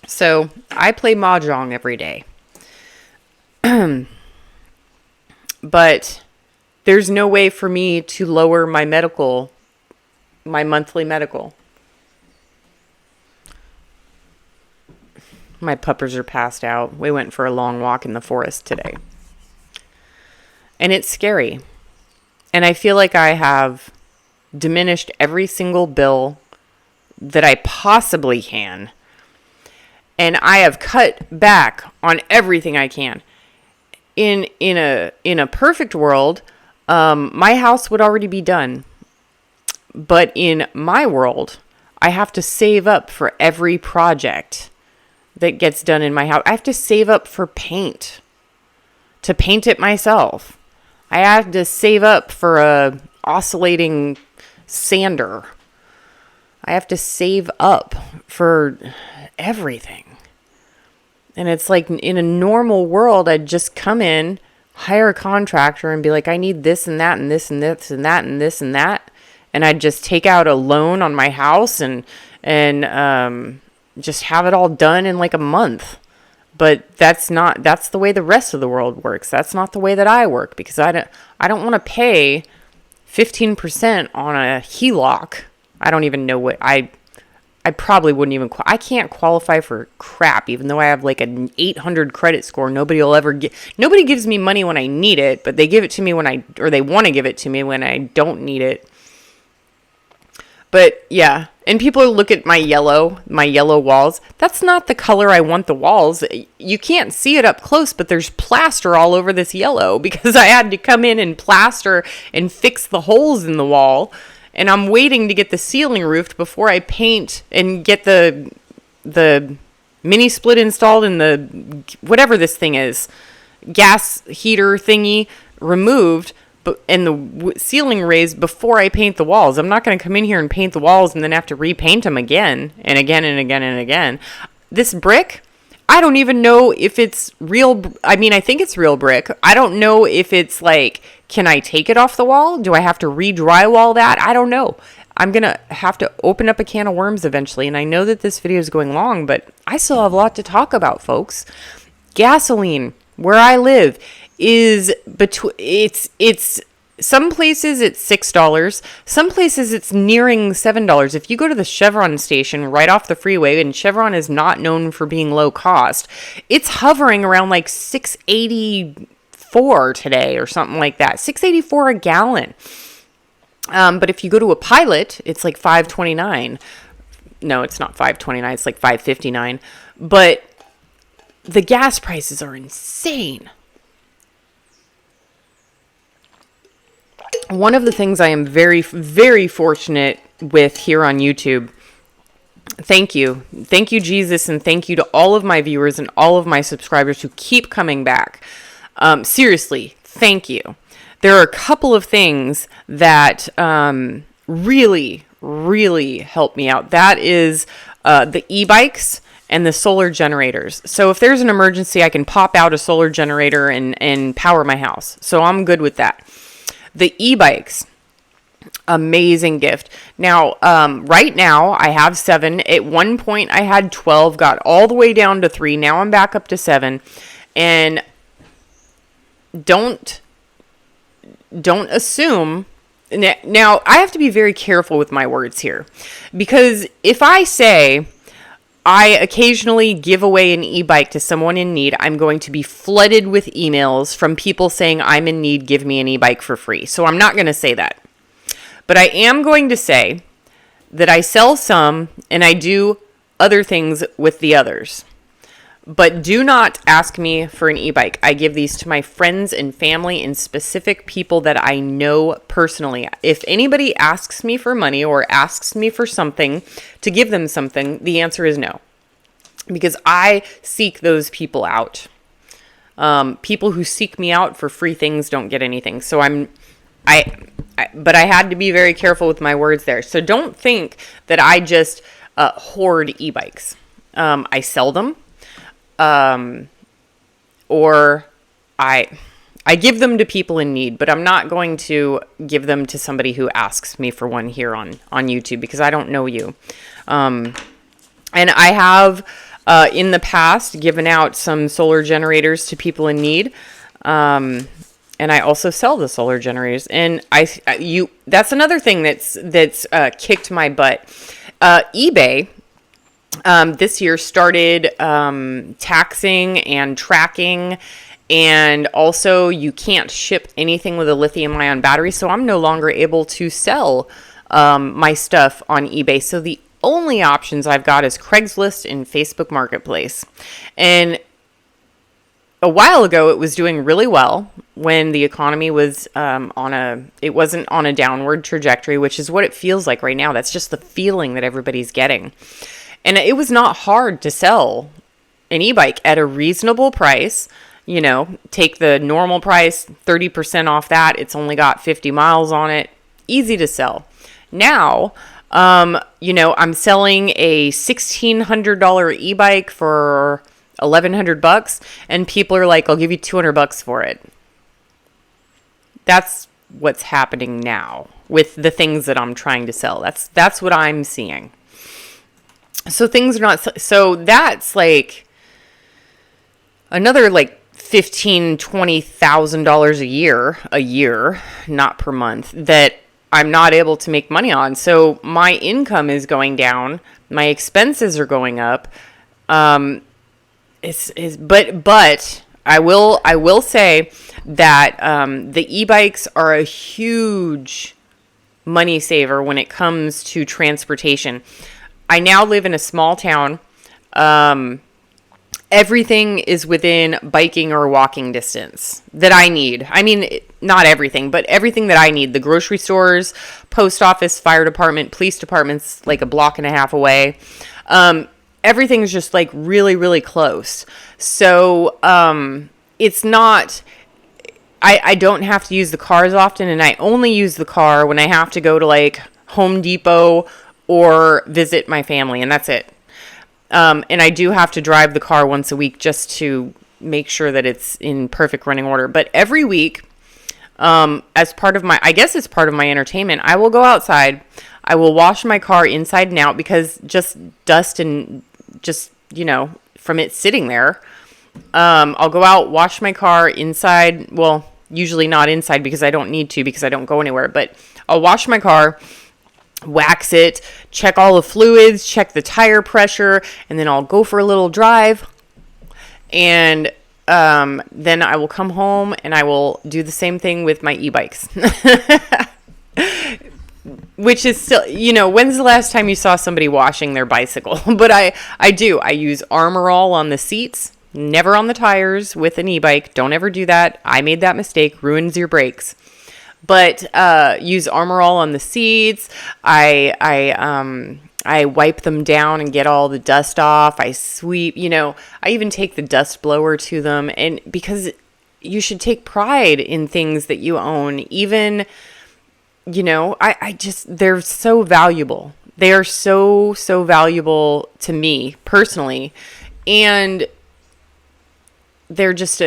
So I play mahjong every day. But there's no way for me to lower my monthly medical. My puppers are passed out. We went for a long walk in the forest today. And it's scary. And I feel like I have diminished every single bill that I possibly can. And I have cut back on everything I can. In a perfect world, my house would already be done. But in my world, I have to save up for every project that gets done in my house. I have to save up for paint to paint it myself. I have to save up for a oscillating sander. I have to save up for everything. And it's like in a normal world, I'd just come in, hire a contractor and be like, I need this and that and this and this and that and this and that. And I'd just take out a loan on my house and just have it all done in like a month. But that's the way the rest of the world works. That's not the way that I work, because I don't want to pay 15% on a HELOC. I don't even know what I probably wouldn't even, I can't qualify for crap, even though I have like an 800 credit score. Nobody gives me money when I need it, but they give it to me or they want to give it to me when I don't need it. But yeah, and people look at my yellow walls. That's not the color I want the walls. You can't see it up close, but there's plaster all over this yellow because I had to come in and plaster and fix the holes in the wall. And I'm waiting to get the ceiling roofed before I paint and get the mini split installed and the whatever this thing is, gas heater thingy removed. And the ceiling raised before I paint the walls. I'm not going to come in here and paint the walls and then have to repaint them again and again and again and again. This brick, I don't even know if it's real. I mean, I think it's real brick. I don't know if it's like, can I take it off the wall? Do I have to re-drywall that? I don't know. I'm going to have to open up a can of worms eventually. And I know that this video is going long, but I still have a lot to talk about, folks. Gasoline, where I live, is it's some places it's $6, some places it's nearing $7. If you go to the Chevron station right off the freeway, and Chevron is not known for being low cost, it's hovering around like $6.84 today or something like that. $6.84 a gallon. But if you go to a Pilot, it's like $5.29. No, it's not $5.29, it's like $5.59. But the gas prices are insane. One of the things I am very, very fortunate with here on YouTube, thank you, Jesus, and thank you to all of my viewers and all of my subscribers who keep coming back. Seriously, thank you. There are a couple of things that really, really help me out. That is the e-bikes and the solar generators. So if there's an emergency, I can pop out a solar generator and power my house. So I'm good with that. The e-bikes, amazing gift. Now, right now I have 7. At one point I had 12, got all the way down to 3. Now I'm back up to 7. And don't assume. Now I have to be very careful with my words here, because if I say I occasionally give away an e-bike to someone in need, I'm going to be flooded with emails from people saying, I'm in need, give me an e-bike for free. So I'm not going to say that. But I am going to say that I sell some and I do other things with the others. But do not ask me for an e-bike. I give these to my friends and family and specific people that I know personally. If anybody asks me for money or asks me for something, to give them something, the answer is no. Because I seek those people out. People who seek me out for free things don't get anything. So but I had to be very careful with my words there. So don't think that I just hoard e-bikes. I sell them. Or I give them to people in need, but I'm not going to give them to somebody who asks me for one here on YouTube, because I don't know you. And I have, in the past, given out some solar generators to people in need. And I also sell the solar generators, and that's another thing that's kicked my butt. eBay, this year started taxing and tracking, and also you can't ship anything with a lithium-ion battery, so I'm no longer able to sell my stuff on eBay. So the only options I've got is Craigslist and Facebook Marketplace. And a while ago, it was doing really well when the economy was it wasn't on a downward trajectory, which is what it feels like right now. That's just the feeling that everybody's getting. And it was not hard to sell an e-bike at a reasonable price. You know, take the normal price, 30% off that. It's only got 50 miles on it. Easy to sell. Now, I'm selling a $1,600 e-bike for $1,100, and people are like, I'll give you $200 for it. That's what's happening now with the things that I'm trying to sell. That's what I'm seeing. So things are not, so that's like another like $15,000, $20,000 a year, not per month, that I'm not able to make money on. So my income is going down, my expenses are going up. But I will say that the e-bikes are a huge money saver when it comes to transportation. I now live in a small town. Everything is within biking or walking distance that I need. I mean, not everything, but everything that I need. The grocery stores, post office, fire department, police departments, like a block and a half away. Everything's just like really, really close. So it's not, I don't have to use the car as often, and I only use the car when I have to go to like Home Depot or visit my family, and that's it. And I do have to drive the car once a week just to make sure that it's in perfect running order. But every week, as part of my, I guess it's part of my entertainment, I will go outside. I will wash my car inside and out because just dust and just, from it sitting there. I'll go out, wash my car inside. Well, usually not inside because I don't need to because I don't go anywhere. But I'll wash my car, wax it, check all the fluids, check the tire pressure, and then I'll go for a little drive. And then I will come home and I will do the same thing with my e-bikes. Which is still, when's the last time you saw somebody washing their bicycle? But I do. I use Armor All on the seats, never on the tires with an e-bike. Don't ever do that. I made that mistake. Ruins your brakes. But use Armor All on the seats. I wipe them down and get all the dust off. I sweep, I even take the dust blower to them. And because you should take pride in things that you own, even, they're so valuable. They are so, so valuable to me personally. And they're just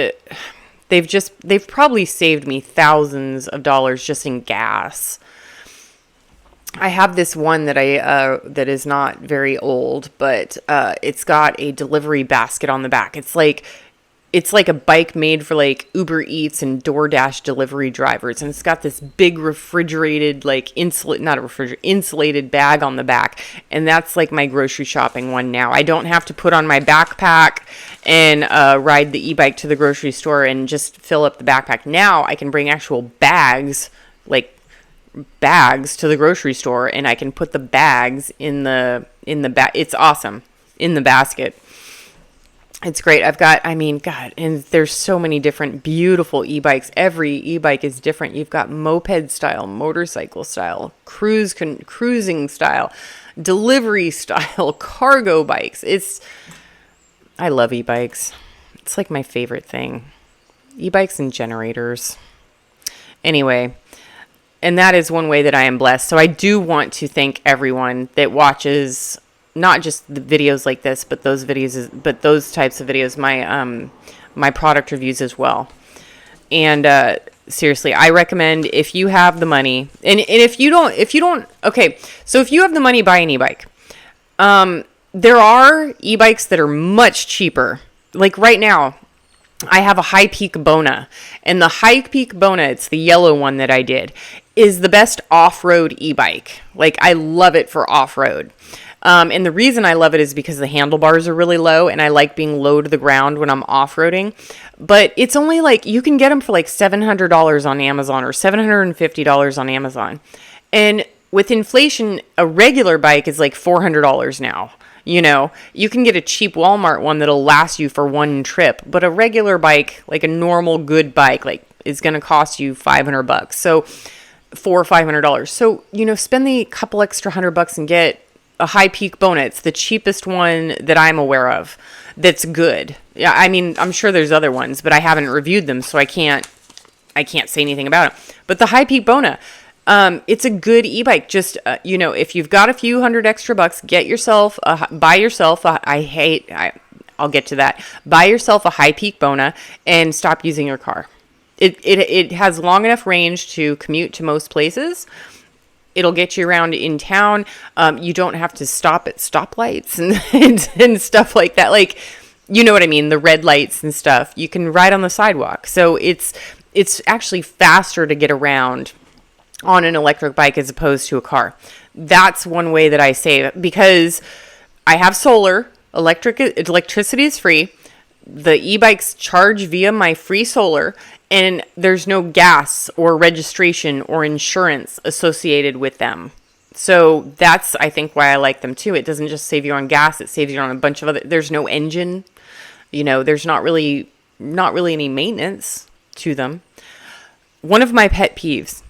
they've probably saved me thousands of dollars just in gas. I have this one that that is not very old, but it's got a delivery basket on the back. It's like a bike made for like Uber Eats and DoorDash delivery drivers, and it's got this big refrigerated, like insulated bag on the back, and that's like my grocery shopping one now. I don't have to put on my backpack and ride the e-bike to the grocery store and just fill up the backpack. Now I can bring actual bags, like bags, to the grocery store, and I can put the bags in the it's awesome, in the basket. It's great. And there's so many different beautiful e-bikes. Every e-bike is different. You've got moped style, motorcycle style, cruising style, delivery style, cargo bikes. I love e-bikes. It's like my favorite thing. E-bikes and generators. Anyway, and that is one way that I am blessed. So I do want to thank everyone that watches not just the videos like this, but those types of videos, my product reviews as well. And seriously, I recommend, if you have the money, and if you don't, okay, so if you have the money, buy an e-bike. There are e-bikes that are much cheaper. Like right now, I have a High Peak Bona, and the High Peak Bona, it's the yellow one that I did, is the best off-road e-bike. Like, I love it for off-road. And the reason I love it is because the handlebars are really low, and I like being low to the ground when I'm off-roading. But it's only like, you can get them for like $700 on Amazon or $750 on Amazon. And with inflation, a regular bike is like $400 now. You can get a cheap Walmart one that'll last you for one trip, but a regular bike, like a normal good bike, like, is going to cost you $500. So $400 or $500. So, spend the couple extra $100 and get a High Peak Bona. It's the cheapest one that I'm aware of that's good. Yeah, I mean, I'm sure there's other ones, but I haven't reviewed them, so I can't say anything about it. But the High Peak Bona, it's a good e-bike. Just, if you've got a few $100 extra, buy yourself I'll get to that. Buy yourself a High Peak Bona and stop using your car. It has long enough range to commute to most places. It'll get you around in town. You don't have to stop at stoplights and stuff like that. Like, you know what I mean? The red lights and stuff. You can ride on the sidewalk. So it's actually faster to get around on an electric bike as opposed to a car. That's one way that I save, because I have solar. Electricity is free. the e-bikes charge via my free solar, and there's no gas or registration or insurance associated with them. So that's, I think, why I like them too. It doesn't just save you on gas, it saves you on a bunch of other, there's no engine, there's not really any maintenance to them. One of my pet peeves,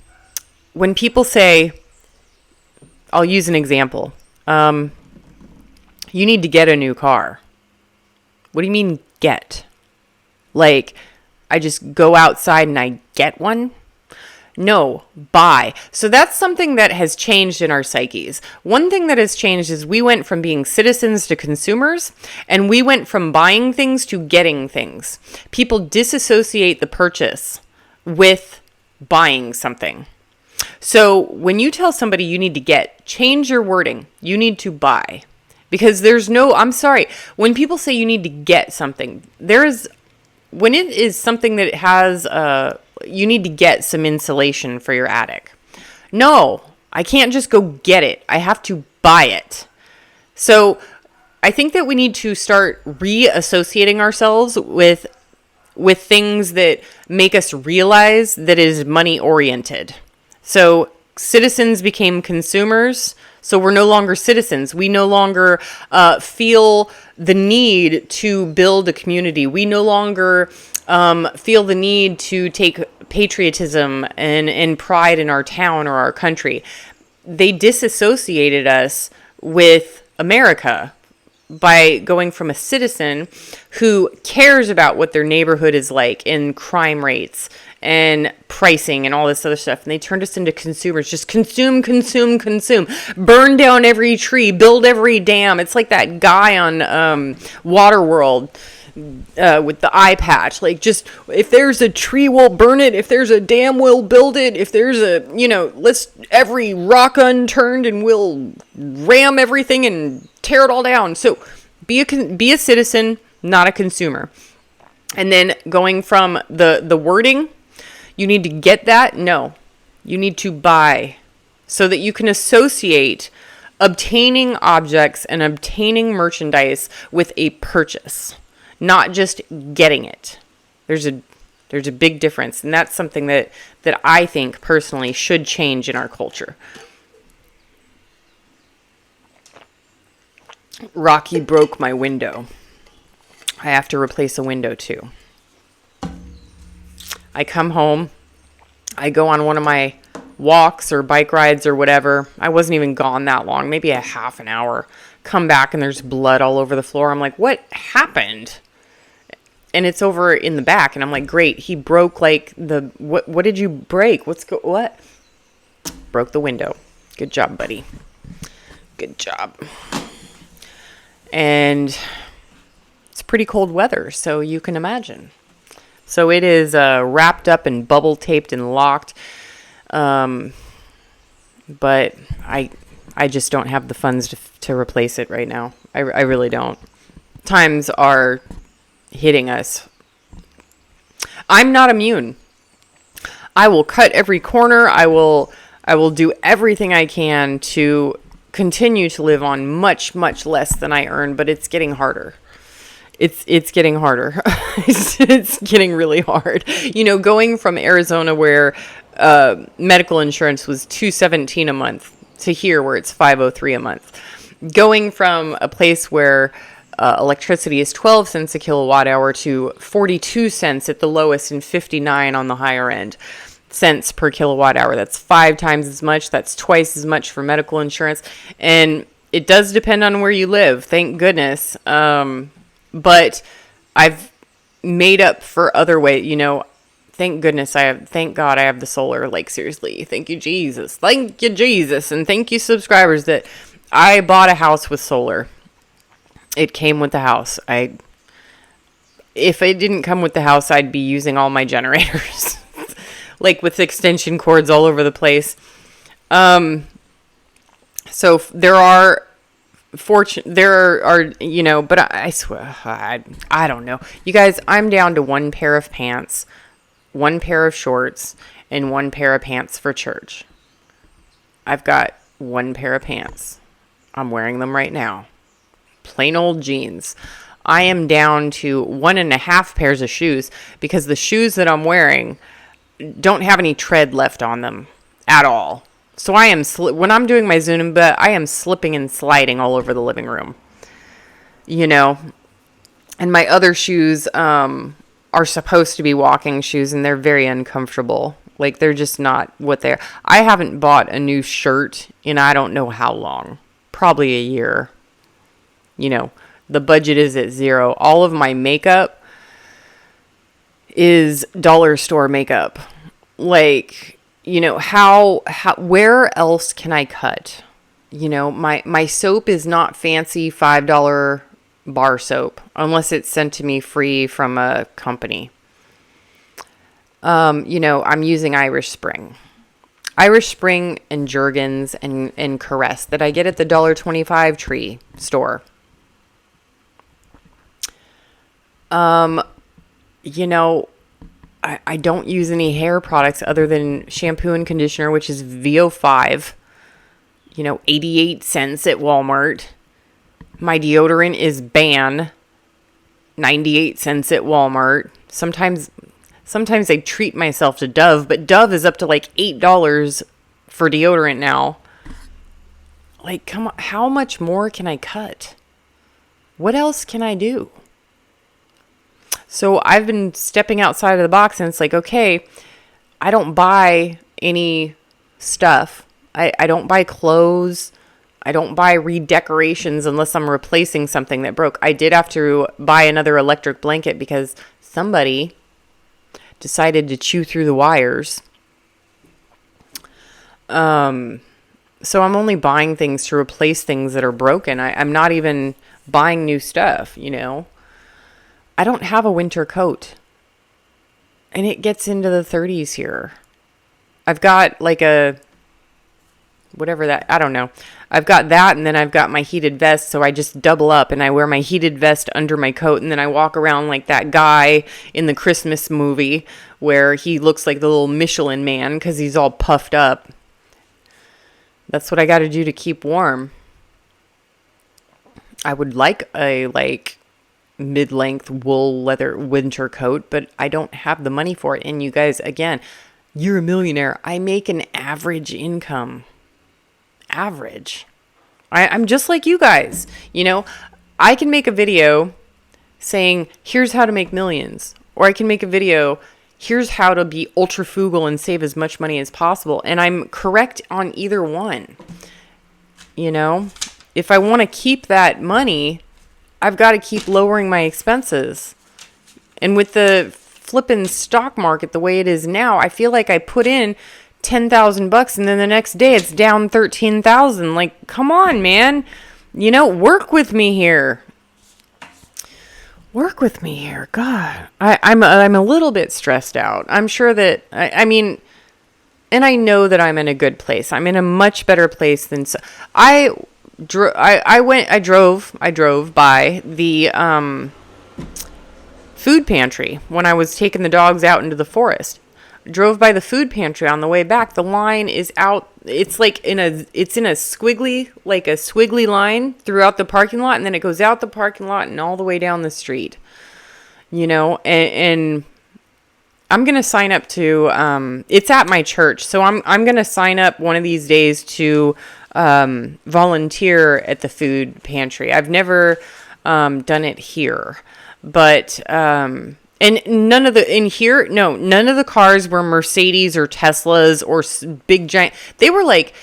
when people say, I'll use an example. You need to get a new car. What do you mean get? Like, I just go outside and I get one? No, buy. So that's something that has changed in our psyches. One thing that has changed is we went from being citizens to consumers, and we went from buying things to getting things. People disassociate the purchase with buying something. So when you tell somebody you need to get, change your wording. You need to buy. Because I'm sorry, when people say you need to get something, when it is something that has, you need to get some insulation for your attic. No, I can't just go get it. I have to buy it. So I think that we need to start reassociating ourselves with things that make us realize that it is money oriented. So citizens became consumers. So we're no longer citizens. We no longer feel the need to build a community. We no longer feel the need to take patriotism and pride in our town or our country. They disassociated us with America by going from a citizen who cares about what their neighborhood is like in crime rates and pricing and all this other stuff. And they turned us into consumers. Just consume, consume, consume. Burn down every tree. Build every dam. It's like that guy on Waterworld with the eye patch. Like, just, if there's a tree, we'll burn it. If there's a dam, we'll build it. If there's let's every rock unturned and we'll ram everything and tear it all down. So be a citizen, not a consumer. And then going from the wording, you need to get that? No. You need to buy so that you can associate obtaining objects and obtaining merchandise with a purchase, not just getting it. There's a big difference, and that's something that I think personally should change in our culture. Rocky broke my window. I have to replace a window too. I come home, I go on one of my walks or bike rides or whatever. I wasn't even gone that long, maybe a half an hour. Come back and there's blood all over the floor. I'm like, what happened? And it's over in the back. And I'm like, great. He broke what did you break? What? Broke the window. Good job, buddy. Good job. And it's pretty cold weather, so you can imagine. So it is wrapped up and bubble taped and locked. But I just don't have the funds to replace it right now. I really don't. Times are hitting us. I'm not immune. I will cut every corner. I will do everything I can to continue to live on much, much less than I earn, but it's getting harder. It's getting harder. It's getting really hard. Going from Arizona where medical insurance was $217 a month to here where it's $503 a month. Going from a place where electricity is 12 cents a kilowatt hour to 42 cents at the lowest and 59 on the higher end cents per kilowatt hour. That's 5 times as much. That's twice as much for medical insurance. And it does depend on where you live. Thank goodness. But I've made up for other ways, thank goodness thank God I have the solar. Like, seriously, thank you, Jesus. Thank you, Jesus. And thank you, subscribers, that I bought a house with solar. It came with the house. If it didn't come with the house, I'd be using all my generators, like with extension cords all over the place. So there are but I swear, I don't know. You guys, I'm down to one pair of pants, one pair of shorts, and one pair of pants for church. I've got one pair of pants. I'm wearing them right now. Plain old jeans. I am down to 1.5 pairs of shoes because the shoes that I'm wearing don't have any tread left on them at all. So I am, when I'm doing my Zumba, I am slipping and sliding all over the living room, and my other shoes, are supposed to be walking shoes, and they're very uncomfortable. Like, they're just not what they're. I haven't bought a new shirt in I don't know how long. Probably a year. The budget is at zero. All of my makeup is dollar store makeup. Like, where else can I cut? My soap is not fancy $5 bar soap unless it's sent to me free from a company. I'm using Irish Spring and Jergens and Caress that I get at the $1.25 tree store. I don't use any hair products other than shampoo and conditioner, which is VO5, 88 cents at Walmart. My deodorant is Ban, 98 cents at Walmart. Sometimes I treat myself to Dove, but Dove is up to like $8 for deodorant now. Like, come on, how much more can I cut? What else can I do? So I've been stepping outside of the box, and it's like, okay, I don't buy any stuff. I don't buy clothes. I don't buy redecorations unless I'm replacing something that broke. I did have to buy another electric blanket because somebody decided to chew through the wires. So I'm only buying things to replace things that are broken. I'm not even buying new stuff, I don't have a winter coat. And it gets into the 30s here. I've got like I don't know. I've got that, and then I've got my heated vest, so I just double up and I wear my heated vest under my coat, and then I walk around like that guy in the Christmas movie where he looks like the little Michelin man because he's all puffed up. That's what I got to do to keep warm. I would like a mid-length wool leather winter coat, but I don't have the money for it. And you guys, again, you're a millionaire. I make an average income. Average. I'm just like you guys. I can make a video saying, here's how to make millions. Or I can make a video, here's how to be ultra frugal and save as much money as possible. And I'm correct on either one. If I want to keep that money, I've got to keep lowering my expenses. And with the flipping stock market the way it is now, I feel like I put in $10,000 and then the next day it's down 13,000. Like, come on, man. Work with me here. Work with me here. God, I'm a little bit stressed out. I'm sure that and I know that I'm in a good place. I'm in a much better place than I drove by the food pantry when I was taking the dogs out into the forest. Drove by the food pantry on the way back. The line is out. It's like in a squiggly line throughout the parking lot, and then it goes out the parking lot and all the way down the street. And I'm gonna sign up to. It's at my church, so I'm gonna sign up one of these days to volunteer at the food pantry. I've never done it here, but and none of the cars were Mercedes or Teslas or big giant. They were like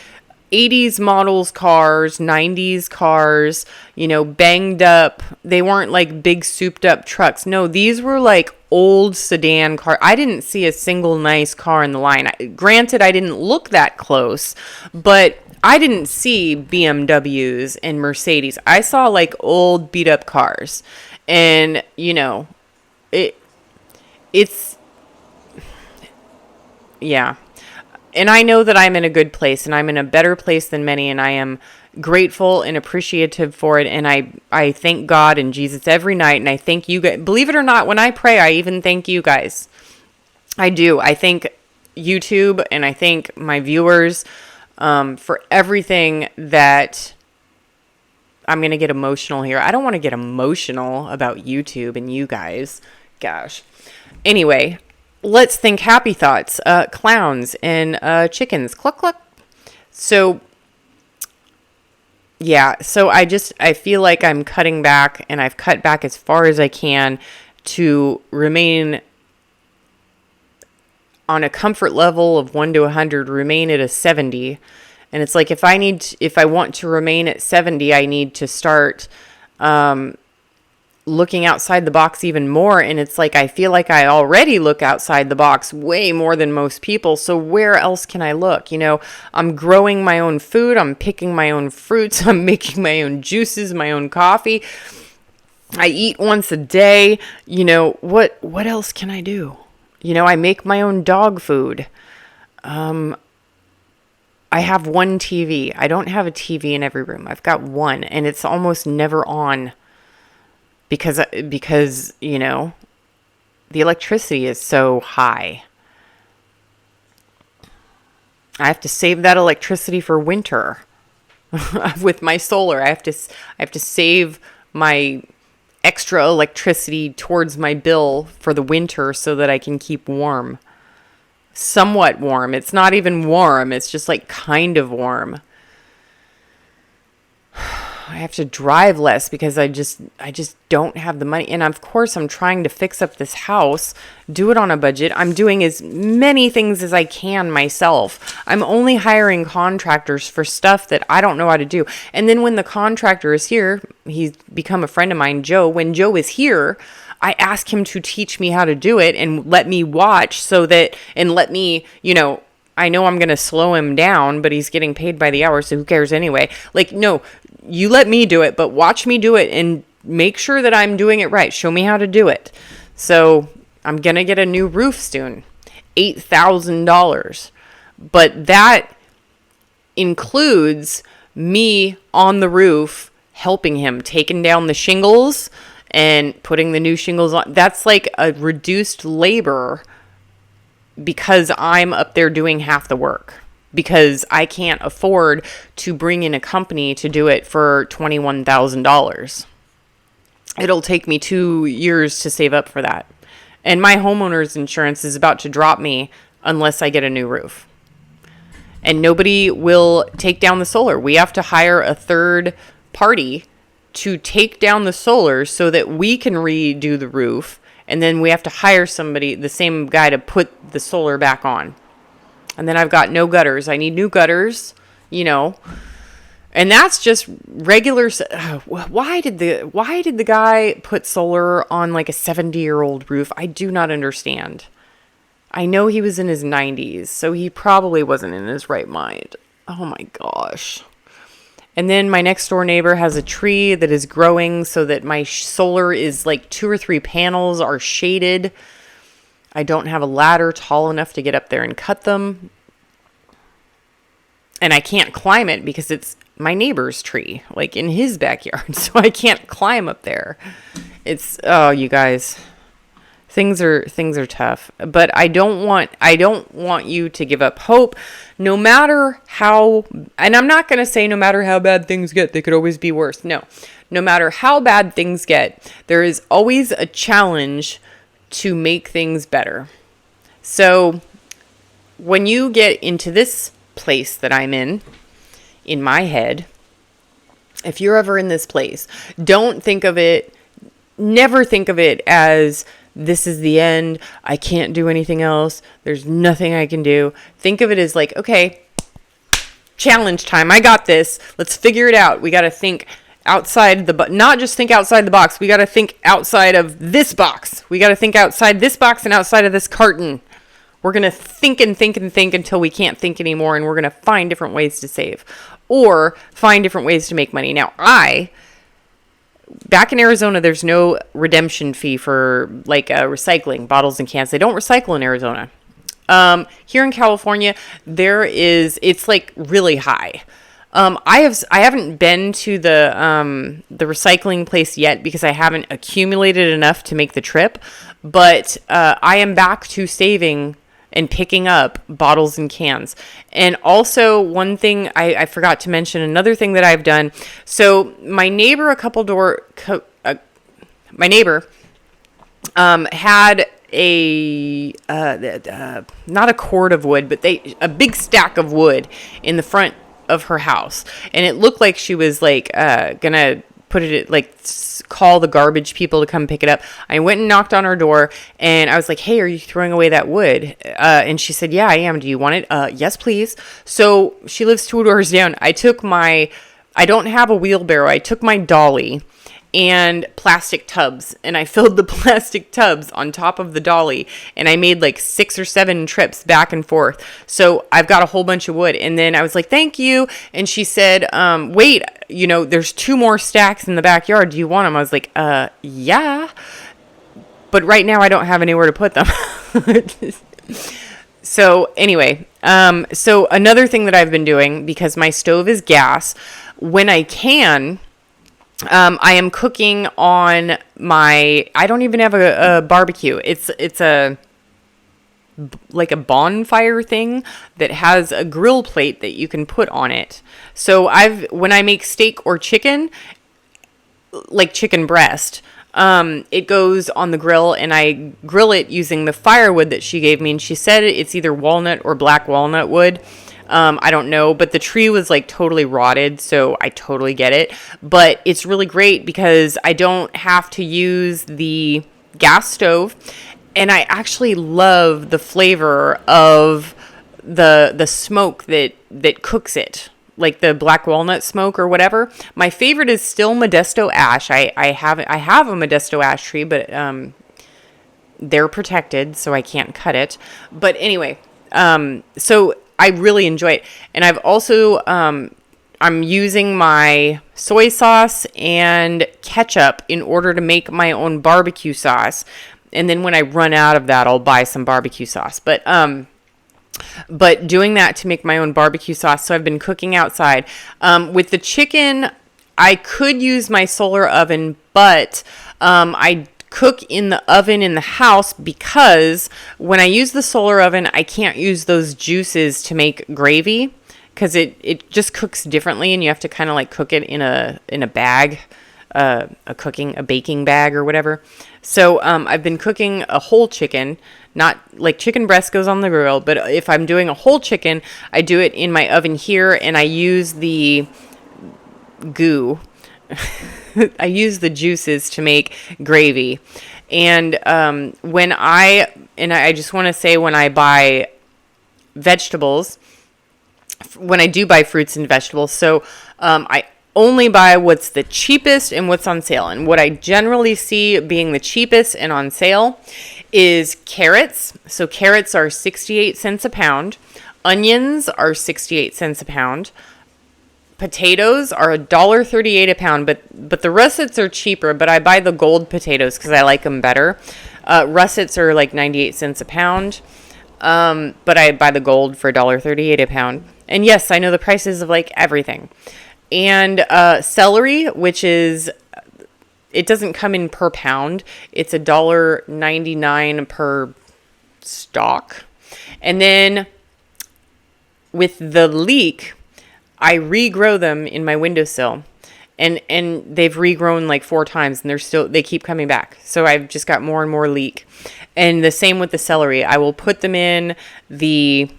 80s models cars, 90s cars, banged up. They weren't like big souped up trucks. No, these were like old sedan cars. I didn't see a single nice car in the line. Granted, I didn't look that close, but I didn't see BMWs and Mercedes. I saw like old beat up cars. And, yeah. And I know that I'm in a good place, and I'm in a better place than many, and I am grateful and appreciative for it. And I thank God and Jesus every night, and I thank you guys. Believe it or not, when I pray, I even thank you guys. I do. I thank YouTube, and I thank my viewers for everything that I'm going to get emotional here. I don't want to get emotional about YouTube and you guys. Gosh. Anyway, let's think happy thoughts. Clowns and chickens. Cluck, cluck. So, yeah. So I feel like I'm cutting back, and I've cut back as far as I can to remain on a comfort level of 1 to 100, remain at a 70. And it's like, if I want to remain at 70, I need to start looking outside the box even more. And it's like, I feel like I already look outside the box way more than most people. So where else can I look? I'm growing my own food. I'm picking my own fruits. I'm making my own juices, my own coffee. I eat once a day. What else can I do? I make my own dog food. I have one TV. I don't have a TV in every room. I've got one, and it's almost never on because the electricity is so high. I have to save that electricity for winter. With my solar, I have to save my extra electricity towards my bill for the winter so that I can keep warm. Somewhat warm. It's not even warm. It's just like kind of warm. I have to drive less because I just don't have the money. And of course, I'm trying to fix up this house, do it on a budget. I'm doing as many things as I can myself. I'm only hiring contractors for stuff that I don't know how to do. And then when the contractor is here, he's become a friend of mine, Joe. When Joe is here, I ask him to teach me how to do it and let me watch and let me, I know I'm going to slow him down, but he's getting paid by the hour, so who cares anyway? Like, no, you let me do it, but watch me do it and make sure that I'm doing it right. Show me how to do it. So I'm going to get a new roof soon, $8,000. But that includes me on the roof helping him, taking down the shingles and putting the new shingles on. That's like a reduced labor because I'm up there doing half the work. Because I can't afford to bring in a company to do it for $21,000. It'll take me 2 years to save up for that. And my homeowner's insurance is about to drop me unless I get a new roof. And nobody will take down the solar. We have to hire a third party to take down the solar so that we can redo the roof. And then we have to hire somebody, the same guy, to put the solar back on. And then I've got no gutters. I need new gutters, And that's just regular. Why did the guy put solar on like a 70-year-old roof? I do not understand. I know he was in his 90s, so he probably wasn't in his right mind. Oh my gosh. And then my next door neighbor has a tree that is growing so that my solar is like 2 or 3 panels are shaded. I don't have a ladder tall enough to get up there and cut them. And I can't climb it because it's my neighbor's tree, like in his backyard. So I can't climb up there. You guys, things are tough. But I don't want you to give up hope, no matter how, and I'm not going to say no matter how bad things get, they could always be worse. No matter how bad things get, there is always a challenge to make things better. So when you get into this place that I'm in my head, if you're ever in this place, never think of it as this is the end. I can't do anything else. There's nothing I can do. Think of it as like, okay, challenge time. I got this. Let's figure it out. We got to think outside not just think outside the box. We got to think outside of this box. We got to think outside this box and outside of this carton. We're going to think and think and think until we can't think anymore. And we're going to find different ways to save or find different ways to make money. Now, back in Arizona, there's no redemption fee for like recycling bottles and cans. They don't recycle in Arizona. Here in California, it's like really high. I haven't been to the recycling place yet because I haven't accumulated enough to make the trip, but I am back to saving and picking up bottles and cans. And also, one thing I forgot to mention, another thing that I've done. So my neighbor had not a cord of wood, but a big stack of wood in the front of her house, and it looked like she was like gonna put it call the garbage people to come pick it up. I went and knocked on her door, and I was like, "Hey, are you throwing away that wood?" And she said, "Yeah, I am. Do you want it?" Yes, please. So she lives 2 doors down. I don't have a wheelbarrow. I took my dolly and plastic tubs, and I filled the plastic tubs on top of the dolly, and I made like 6 or 7 trips back and forth. So I've got a whole bunch of wood. And then I was like, "Thank you." And she said, "Wait, there's 2 more stacks in the backyard. Do you want them?" I was like, yeah, but right now I don't have anywhere to put them. So anyway, so another thing that I've been doing, because my stove is gas, when I can, I am cooking on I don't even have a barbecue. It's like a bonfire thing that has a grill plate that you can put on it. So when I make steak or chicken, like chicken breast, it goes on the grill, and I grill it using the firewood that she gave me. And she said it's either walnut or black walnut wood. I don't know, but the tree was like totally rotted, so I totally get it. But it's really great because I don't have to use the gas stove, and I actually love the flavor of the smoke that cooks it, like the black walnut smoke or whatever. My favorite is still Modesto ash. I have a Modesto ash tree, but they're protected, so I can't cut it. But anyway, so I really enjoy it. And I've also, I'm using my soy sauce and ketchup in order to make my own barbecue sauce. And then when I run out of that, I'll buy some barbecue sauce. But doing that to make my own barbecue sauce. So I've been cooking outside. With the chicken, I could use my solar oven, but I cook in the oven in the house, because when I use the solar oven, I can't use those juices to make gravy, because it just cooks differently, and you have to kind of like cook it in a bag, a baking bag or whatever. So I've been cooking a whole chicken, not like chicken breast goes on the grill, but if I'm doing a whole chicken, I do it in my oven here, and I use the goo. I use the juices to make gravy. And I just want to say, when I buy vegetables, when I do buy fruits and vegetables, so I only buy what's the cheapest and what's on sale. And what I generally see being the cheapest and on sale is carrots. So carrots are 68 cents a pound. Onions are 68 cents a pound. Potatoes are $1.38 a pound, but the russets are cheaper, but I buy the gold potatoes because I like them better. Russets are like 98 cents a pound, but I buy the gold for $1.38 a pound. And yes, I know the prices of like everything. And celery, which is, it doesn't come in per pound. It's $1.99 per stalk. And then with the leek, I regrow them in my windowsill, and they've regrown like 4 times, and they keep coming back. So I've just got more and more leek. And the same with the celery. I will put them in the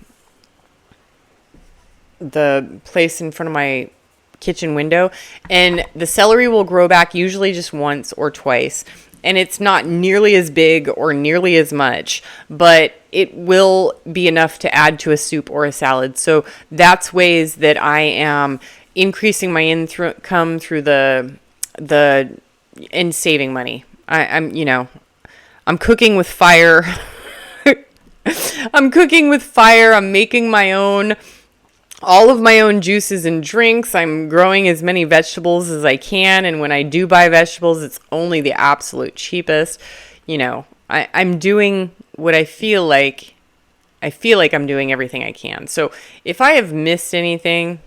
place in front of my kitchen window, and the celery will grow back usually just once or twice. And it's not nearly as big or nearly as much, but it will be enough to add to a soup or a salad. So that's ways that I am increasing my income through and saving money. I'm cooking with fire. I'm cooking with fire. I'm making all of my own juices and drinks. I'm growing as many vegetables as I can. And when I do buy vegetables, it's only the absolute cheapest. I'm doing what I feel like. I feel like I'm doing everything I can. So if I have missed anything,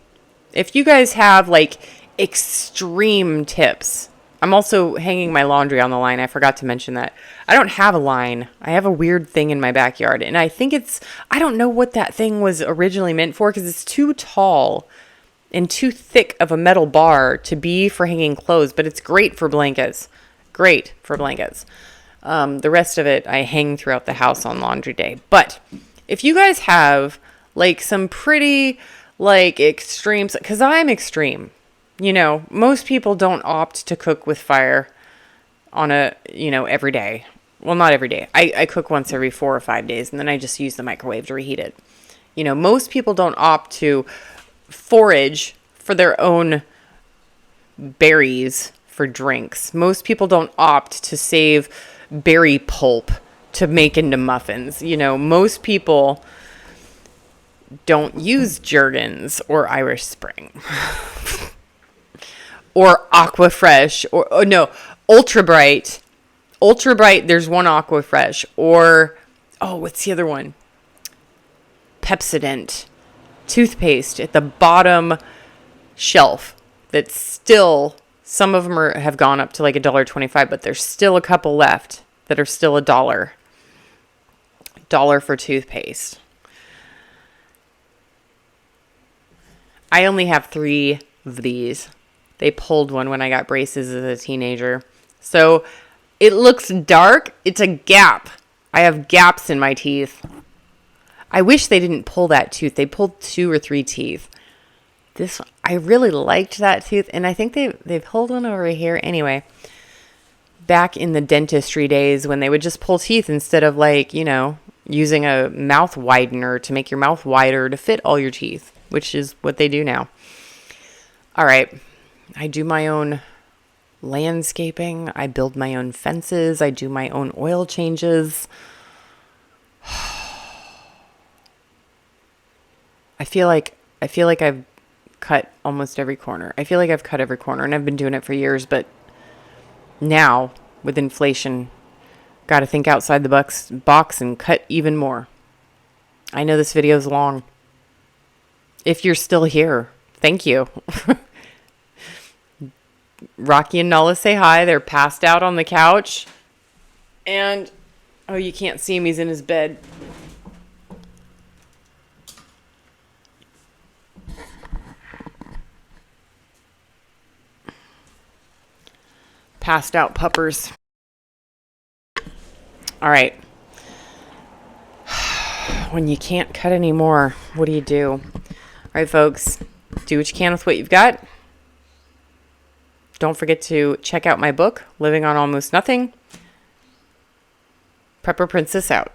if you guys have like extreme tips I'm also hanging my laundry on the line. I forgot to mention that. I don't have a line. I have a weird thing in my backyard. And I think I don't know what that thing was originally meant for because it's too tall and too thick of a metal bar to be for hanging clothes. But it's great for blankets. Great for blankets. The rest of it, I hang throughout the house on laundry day. But if you guys have like some pretty like extremes, because I'm extreme. You know, most people don't opt to cook with fire on every day. Well, not every day. I cook once every 4 or 5 days, and then I just use the microwave to reheat it. You know, most people don't opt to forage for their own berries for drinks. Most people don't opt to save berry pulp to make into muffins. You know, most people don't use Jergens or Irish Spring. Or Aqua Fresh, or no, Ultra Bright. Ultra Bright, there's one Aqua Fresh. Or, what's the other one? Pepsodent toothpaste at the bottom shelf. That's still, some of them have gone up to like $1.25, but there's still a couple left that are still $1. $1 for toothpaste. I only have 3 of these. They pulled one when I got braces as a teenager. So it looks dark. It's a gap. I have gaps in my teeth. I wish they didn't pull that tooth. They pulled 2 or 3 teeth. I really liked that tooth. And I think they've pulled one over here. Anyway, back in the dentistry days when they would just pull teeth instead of using a mouth widener to make your mouth wider to fit all your teeth, which is what they do now. All right. I do my own landscaping. I build my own fences. I do my own oil changes. I feel like I've cut almost every corner. I feel like I've cut every corner, and I've been doing it for years, but now with inflation, got to think outside the box and cut even more. I know this video is long. If you're still here, thank you. Rocky and Nala say hi. They're passed out on the couch. And, you can't see him. He's in his bed. Passed out puppers. All right. When you can't cut anymore, what do you do? All right, folks. Do what you can with what you've got. Don't forget to check out my book, Living on Almost Nothing. Prepper Princess out.